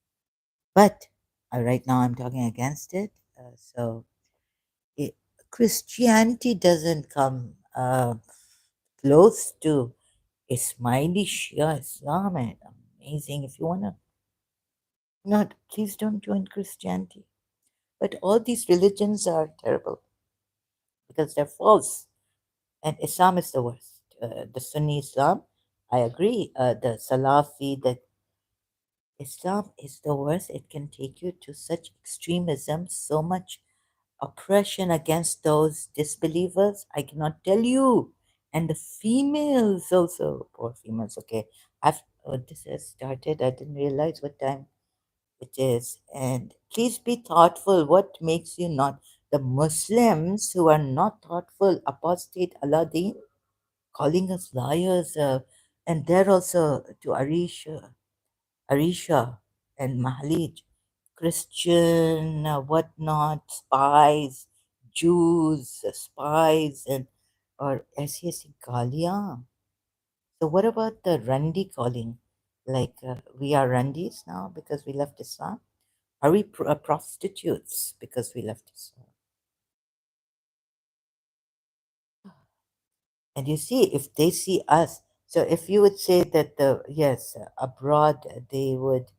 But right now I'm talking against it. So it, Christianity doesn't come close to Ismaili Shia Islam. And amazing. If you wanna, not please don't join Christianity. But all these religions are terrible because they're false, and Islam is the worst. The Sunni Islam, I agree. The Salafi, the Islam is the worst. It can take you to such extremism, so much oppression against those disbelievers. I cannot tell you. And the females also, poor females. Okay, this has started. I didn't realize what time it is. And please be thoughtful. What makes you not? The Muslims who are not thoughtful, apostate Aladdin, calling us liars. And they're also to Arisha and Mahalij, Christian, whatnot, spies, Jews, spies, and or SES Galia. So what about the Randi calling? Like we are Randis now because we left Islam? Are we prostitutes because we left Islam? And you see, if they see us, so if you would say that yes, abroad they would,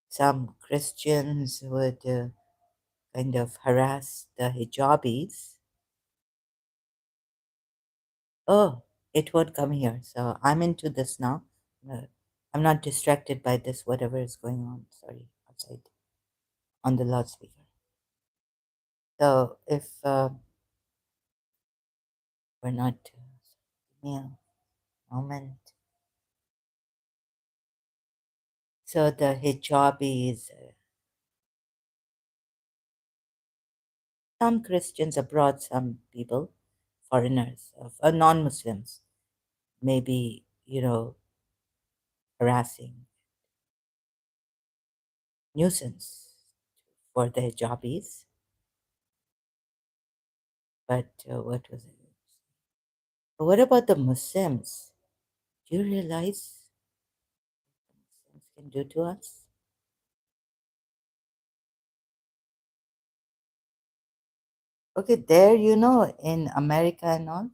some Christians would kind of harass the hijabis. Oh, it won't come here. So I'm into this now. Uh, I'm not distracted by this, whatever is going on. Sorry, outside on the loudspeaker. So if we're not, yeah, moment. So the hijabis, some Christians abroad, some people, foreigners, non-Muslims, maybe harassing, nuisance for the hijabis. But what was it? But what about the Muslims? Do you realize what Muslims can do to us? Okay, there, in America and all,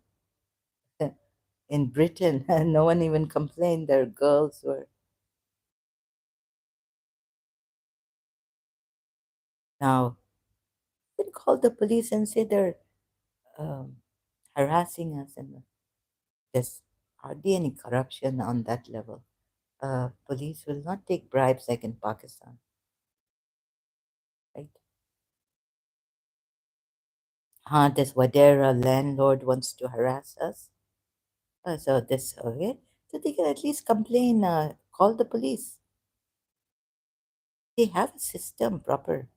in Britain, no one even complained. Their girls were now. You can call the police and say they're um, harassing us, and there's hardly any corruption on that level. Police will not take bribes like in Pakistan, right? This Wadera landlord wants to harass us. So this, okay. So they can at least complain, call the police. They have a system proper.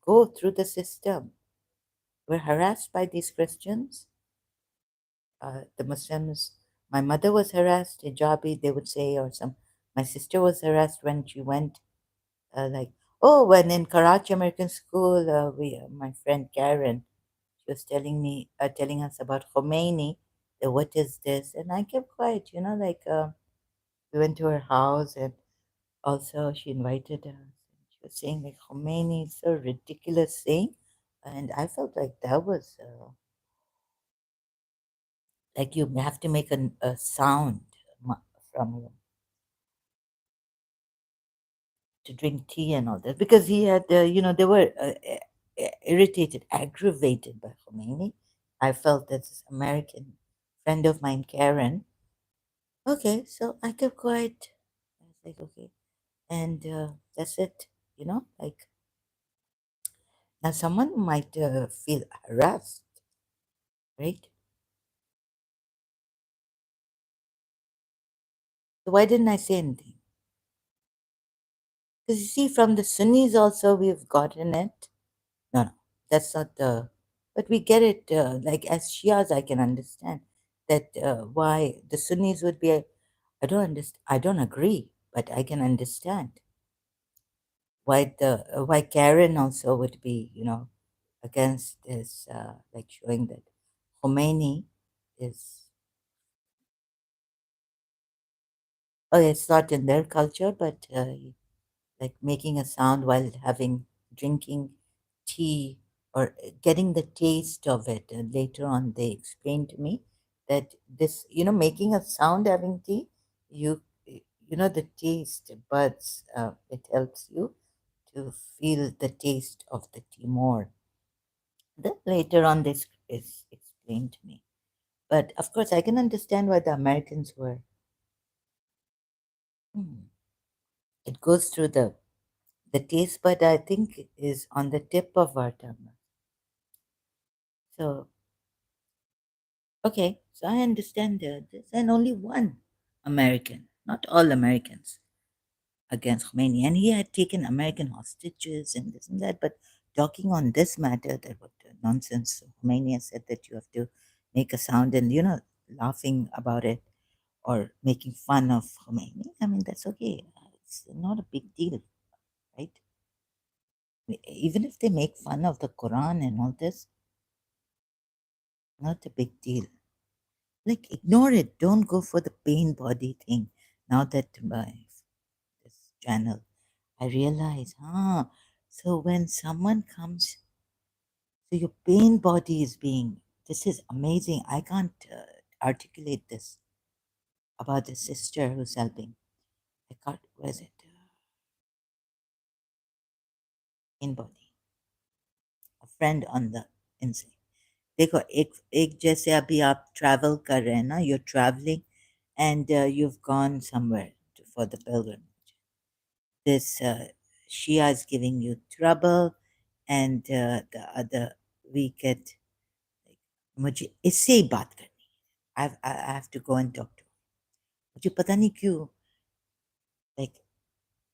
Go through the system. We're harassed by these Christians, the Muslims. My mother was harassed, hijabi, they would say, or some. My sister was harassed when she went, like, oh, when in Karachi American School, my friend Karen, she was telling us about Khomeini. What is this? And I kept quiet, like we went to her house, and also she invited us. She was saying like Khomeini is so ridiculous saying, and I felt like that was like you have to make a sound from you. to drink tea and all that because he had, they were irritated, aggravated by Khomeini. I felt that this American friend of mine, Karen. Okay, so I kept quiet. I was like, okay, and that's it. Like now someone might feel harassed, right? So why didn't I say anything? Because you see, from the Sunnis also we've gotten it. No, no, that's not the. But we get it. Like as Shias, I can understand that why the Sunnis would be. I don't understand. I don't agree, but I can understand why Karen also would be, against this, like showing that Khomeini is. Oh, it's not in their culture, but like making a sound while having drinking tea or getting the taste of it. And later on, they explained to me that this, making a sound having tea, you the taste buds. It helps you to feel the taste of the tea more. Then later on, this is explained to me. But of course, I can understand why the Americans were. Hmm. It goes through the taste bud. I think is on the tip of our tongue. So okay, so I understand this, and only one American, not all Americans, against Khomeini, and he had taken American hostages and this and that. But talking on this matter, that what nonsense Khomeini has said that you have to make a sound and laughing about it or making fun of Khomeini. I mean that's okay. It's not a big deal, right? Even if they make fun of the Quran and all this, not a big deal. Like ignore it. Don't go for the pain body thing. Now that my this channel, I realize, so when someone comes, so your pain body is being. This is amazing. I can't articulate this about the sister who's helping. I can't. Where's it? Pain body. A friend on the inside. देखो एक जैसे अभी आप travel कर रहे हैं ना, you're traveling and you've gone somewhere for the pilgrimage. This Shia is giving you trouble, and the other we get like, मुझे इससे ही बात करनी है. I have to go and talk to her. मुझे पता नहीं क्यों like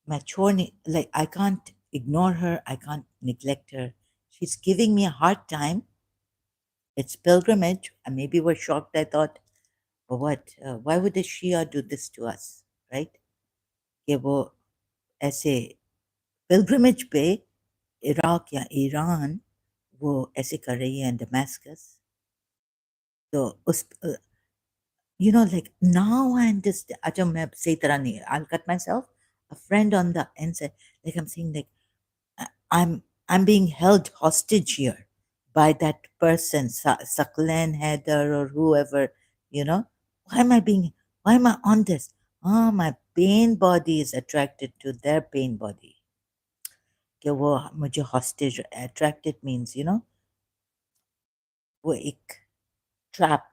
मैं छोड़ नहीं, like I can't ignore her, I can't neglect her. She's giving me a hard time. It's pilgrimage, and maybe we're shocked. I thought, but what? Why would the Shia do this to us, right? कि वो ऐसे pilgrimage पे Iraq या Iran वो ऐसे कर रही है Damascus. तो उस like now I understand. अच्छा मैं सही तरह नहीं. I'll cut myself. A friend on the inside, like I'm saying, like I'm being held hostage here by that person, Saklan Heather or whoever. You know, why am I being? Why am I on this? Oh, my pain body is attracted to their pain body. कि वो मुझे hostage attracted means वो एक trap.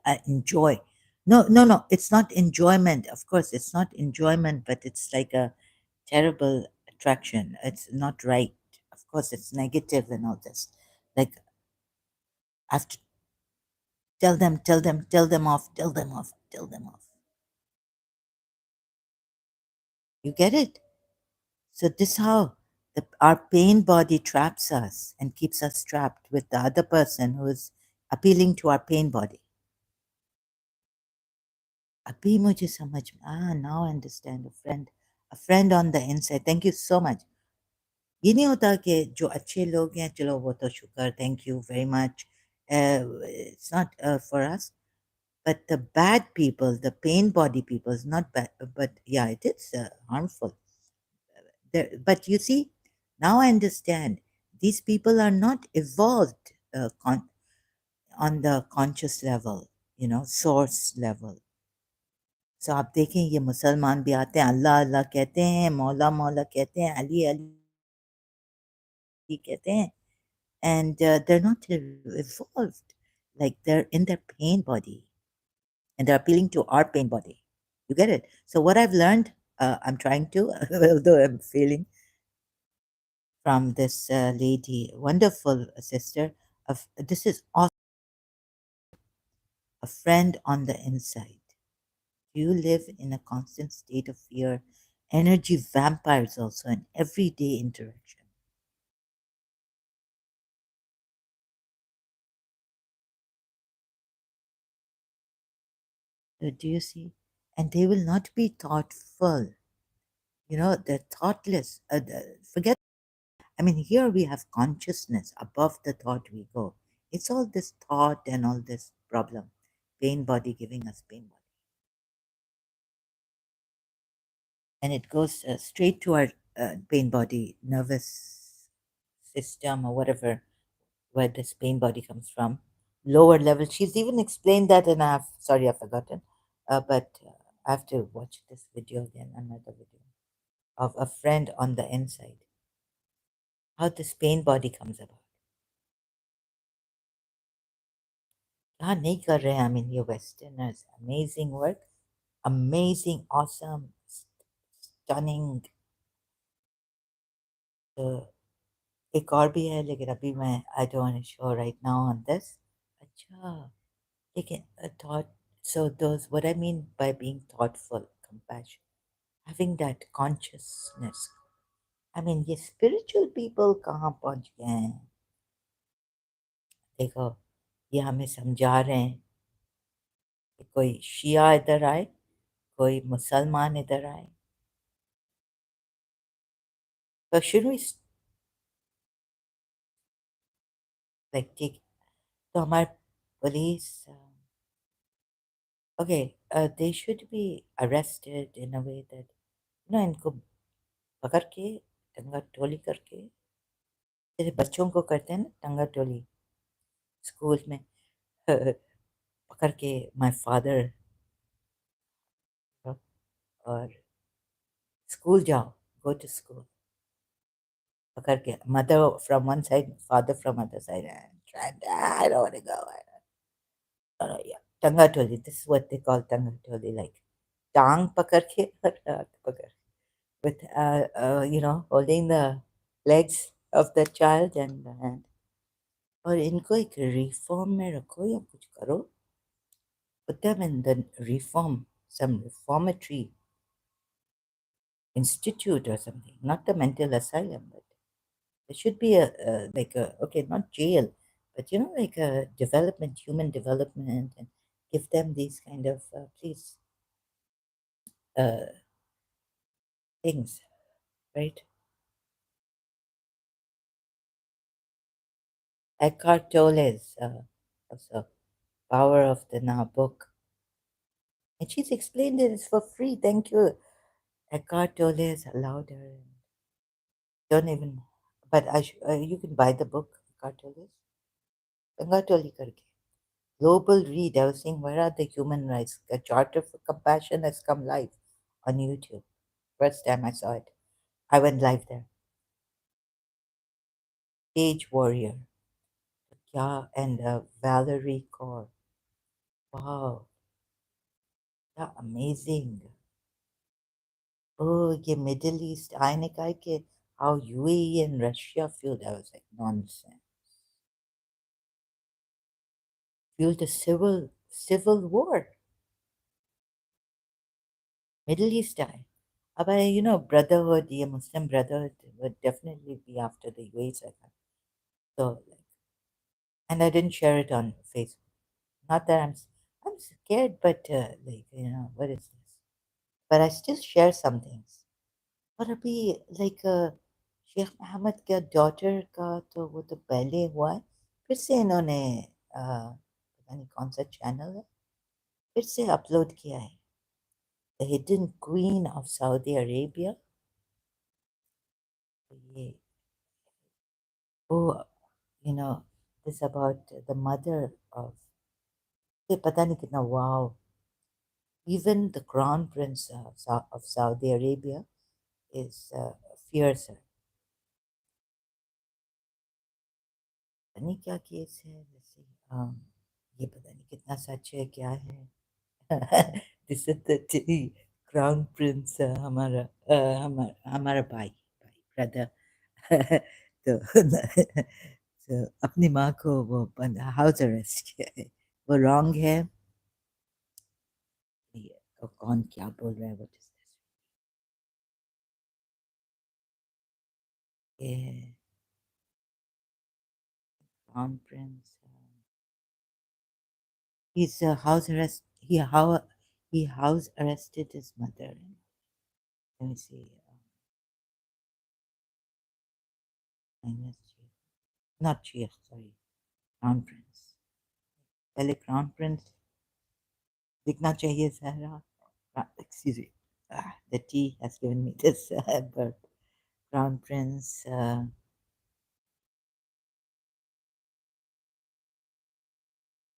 I enjoy. No, no, no. It's not enjoyment. Of course, it's not enjoyment, but it's like a terrible attraction. It's not right. Of course, it's negative and all this. Like I have to tell them off, tell them off, tell them off. You get it? So this how our pain body traps us and keeps us trapped with the other person who is appealing to our pain body. अभी मुझे समझ में now I understand a friend on the inside. Thank you so much. ये नहीं होता कि जो अच्छे लोग हैं चलो वो तो शुक्र thank you very much. It's not for us, but the bad people, the pain body people is not bad, but yeah, it is harmful. But you see, now I understand these people are not evolved on the conscious level, source level. सो आप देखें ये मुसलमान भी आते हैं, अल्लाह अल्लाह कहते हैं, मौला मौला कहते हैं, अली अली कहते हैं, and they're not evolved, like they're in their pain body and they're appealing to our pain body. You get it? So what I've learned, I'm trying to, although I'm failing, from this lady, wonderful sister. Of this is awesome. A friend on the inside. You live in a constant state of fear. Energy vampires also in everyday interaction. Do you see? And they will not be thoughtful. They're thoughtless. Forget. I mean, here we have consciousness. Above the thought we go. It's all this thought and all this problem. Pain body giving us pain body. And it goes straight to our pain body, nervous system, or whatever, where this pain body comes from. Lower level. She's even explained that, and sorry, I've forgotten. But I have to watch this video again, another video of a friend on the inside. How this pain body comes about. क्या नहीं कर रहे हैं I mean, you Westerners. Amazing work. Amazing, awesome, stunning. तो एक और भी है लेकिन अभी मैं I don't want to show right now on this. अच्छा लेकिन thought. So those what I mean by being thoughtful, compassion, having that consciousness. I mean ये spiritual people कहाँ पहुँच गए हैं? देखो ये हमें समझा रहे हैं कि कोई शिया इधर आए, कोई मुसलमान इधर आए. So should we like take तो हमारे police okay they should be arrested in a way that इनको पकड़ के टंगा टोली करके जैसे बच्चों को करते हैं ना टंगा टोली स्कूल में पकड़ के माय फादर और स्कूल जाओ गो टू स्कूल पकड़ के mother from one side father from other side I don't want to go. Yeah, टंगा टोली. This is what they call टंगा टोली, like टांग पकड़ के और हाथ पकड़ with holding the legs of the child and the hand. और इनको एक रिफॉर्म में रखो या कुछ करो. Put them in the reform, some reformatory institute or something, not the mental asylum, but there should be like a okay, not jail, but like a development, human development, and give them these kind of please uh, things, right? Eckhart Tolle's also Power of the Now book, and she's explained it. It's for free. Thank you. Eckhart Tolle has allowed her. Don't even, but you can buy the book. Eckhart Tolle's. Eckhart Tolle करके. Global read. I was saying, where are the human rights? A Charter for Compassion has come live on YouTube. First time I saw it, I went live there. Page Warrior. Yeah, and Valerie Kaur. Wow, yeah, amazing. Oh, ये Middle East आने का है कि how UAE and Russia fueled. I was like, nonsense. Fueled a civil war. Middle East आए. अब brotherhood, ये Muslim brotherhood would definitely be after the UAE second. So, like, and I didn't share it on Facebook. Not that I'm scared, but like, what is this? But I still share some things. और अभी like Sheikh Mohammad का daughter का तो वो तो पहले हुआ है. फिर से इन्होंने पता नहीं कौन सा चैनल है फिर से अपलोड किया है. The hidden queen of Saudi Arabia. ये वो you know this about the mother of ये पता नहीं कितना wow. Even the crown prince of Saudi Arabia is fears her. पता नहीं क्या केस है जैसे ये पता नहीं कितना सच है क्या है this is the crown Prince हमारा हमारा भाई भाई ब्रदर तो तो अपनी माँ को वो हाउस अरेस्ट किया है वो रॉन्ग है ये तो कौन क्या बोल रहा है व्हाट इज दिस ये crown Prince he's house arrest he house arrested his mother let me see not Chia, sorry crown prince पहले crown prince दिखना चाहिए Zahra. Excuse me. The tea has given me this but Crown Prince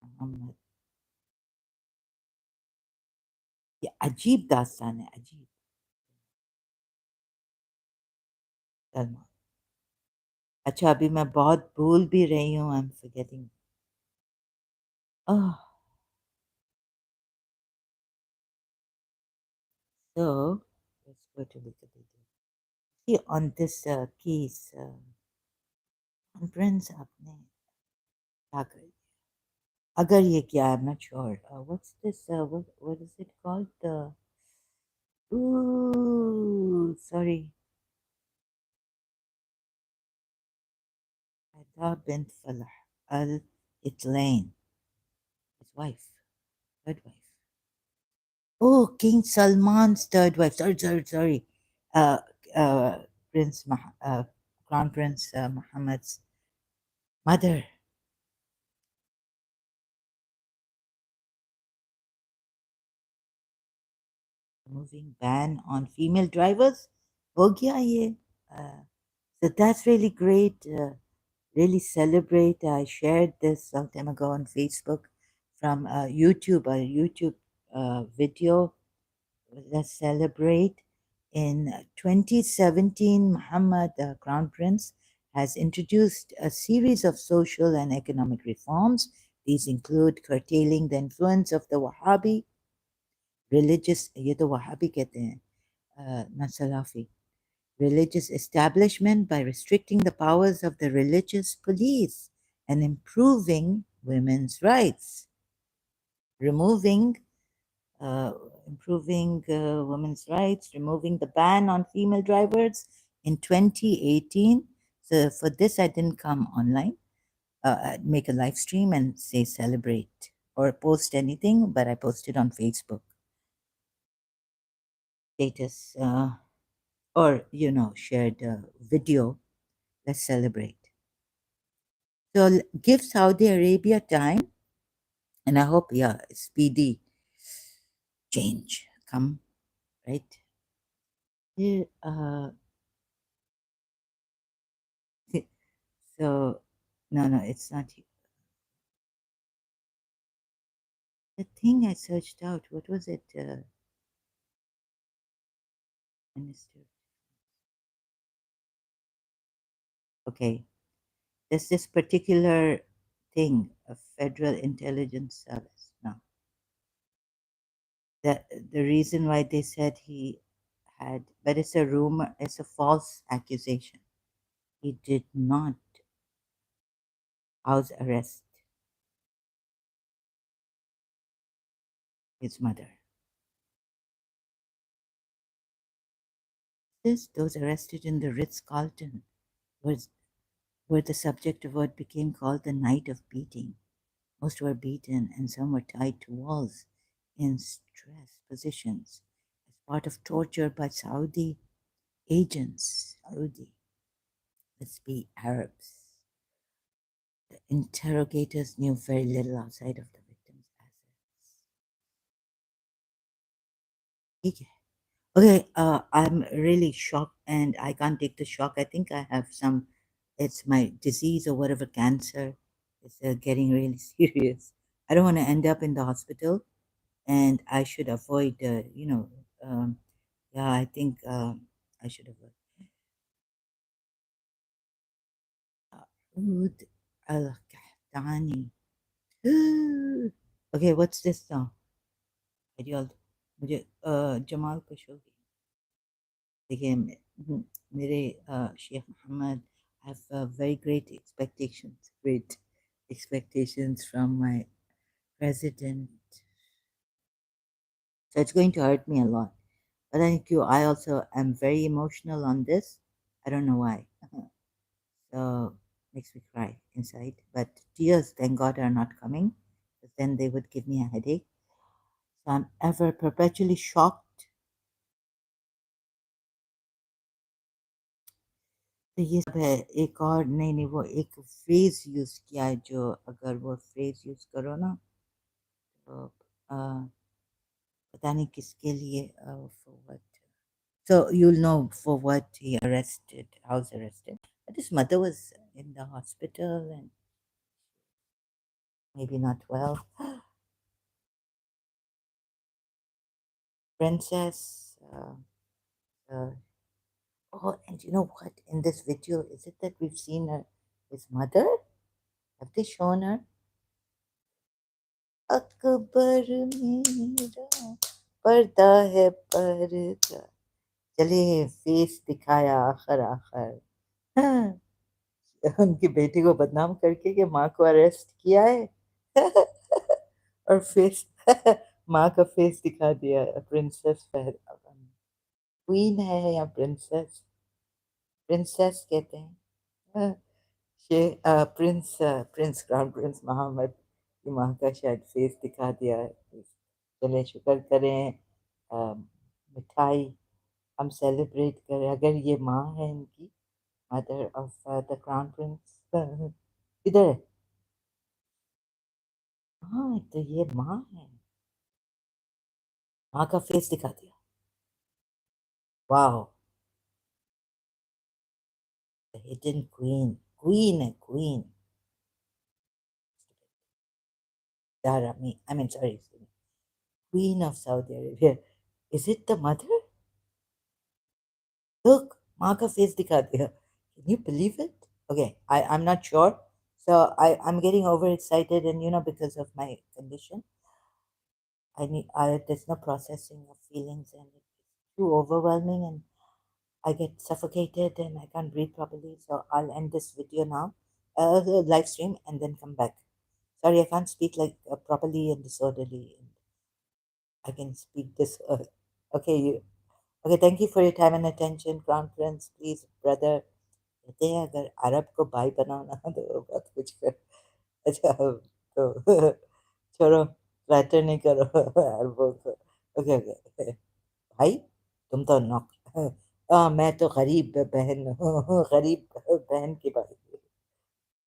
Muhammad. ये अजीब दास्तान है अजीब सलमान अच्छा अभी मैं बहुत भूल भी रही हूँ I am forgetting oh so let's go to Wikipedia see on this case Crown Prince आपने क्या कर दिया अगर ये क्या I'm not sure what's this what is it called ooh sorry Ada bint Falah Al Itlain, his wife, third wife. Oh, King Salman's third wife. Sorry. Uh, uh, Crown Prince Muhammad's mother. Removing ban on female drivers. हो गया ये. So that's really great. Really celebrate. I shared this some time ago on Facebook from YouTube, a YouTube video. Let's celebrate. In 2017, Muhammad, the Crown Prince, has introduced a series of social and economic reforms. These include curtailing the influence of the Wahhabi religious, ये तो Wahhabi कहते हैं, ना Salafi, religious establishment by restricting the powers of the religious police and improving women's rights, removing uh, improving women's rights, removing the ban on female drivers in 2018. So for this, I didn't come online, make a live stream and say celebrate or post anything, but I posted on Facebook status or, shared a video. Let's celebrate. So give Saudi Arabia time, and I hope, yeah, speedy change come, right? Yeah, so, no, it's not. The thing I searched out, what was it? Minister. Okay, there's this particular thing, a federal intelligence service. Now, the reason why they said he had, but it's a rumor, it's a false accusation. He did not house arrest his mother. Those arrested in the Ritz-Carlton were the subject of what became called the Night of Beating. Most were beaten and some were tied to walls in stress positions as part of torture by Saudi agents. Saudi, let's be Arabs. The interrogators knew very little outside of the victim's assets. Okay, I'm really shocked and I can't take the shock. I think I have it's my disease or whatever, cancer. It's getting really serious. I don't want to end up in the hospital and I should avoid, yeah, I think I should avoid. عود القحطاني. Okay, what's this song? Ideal मुझे जमाल कशोगी देखिए मेरे Sheikh Mohammad have very great expectations from my president. So it's going to hurt me a lot. But thank you. I also am very emotional on this. I don't know why. So makes me cry inside. But tears, thank God, are not coming, because then they would give me a headache. So I'm ever perpetually shocked. तो ये सब है एक और नहीं वो एक phrase use किया है जो अगर वो फ्रेज यूज करो ना तो पता नहीं किसके लिए for what. So you'll know for what he arrested, house arrested. But his mother was in the hospital and maybe not well. Princess. Oh, and you know what? In this video, is it that we've seen her, his mother? Have they shown her? Akbar मेरा पर्दा है पर्दा चले face दिखाया आखिर आखिर हाँ, उनकी बेटी को बदनाम करके कि माँ को अरेस्ट किया है और फेस माँ का फेस दिखा दिया प्रिंसेस क्वीन है या प्रिंसेस प्रिंसेस कहते हैं हाँ, ये prince prince crown prince Mohammed की माँ का शायद फेस दिखा दिया है चले शुक्र करें मिठाई हम सेलिब्रेट करें अगर ये माँ है इनकी mother of the crown Prince इधर है हाँ तो ये माँ है माँ का फेस दिखा दिया वाह द हिडन क्वीन क्वीन है queen Dara me I mean sorry Queen of Saudi Arabia is it the mother look माँ का फेस दिखा दिया can you believe it okay I'm not sure so I'm getting overexcited and because of my condition there's no processing of feelings and it's too overwhelming and I get suffocated and I can't breathe properly. So I'll end this video now, the live stream, and then come back. Sorry, I can't speak like properly and disorderly. I can speak this. Okay, okay. Thank you for your time and attention, Crown Prince. Please, brother, कहते हैं अगर अरब को भाई बनाओ ना तो बहुत कुछ कर अच्छा तो छोड़ो फ्लैटर नहीं करो अरबों को ओके ओके भाई तुम तो नौक मैं तो गरीब बहन हूँ गरीब बहन के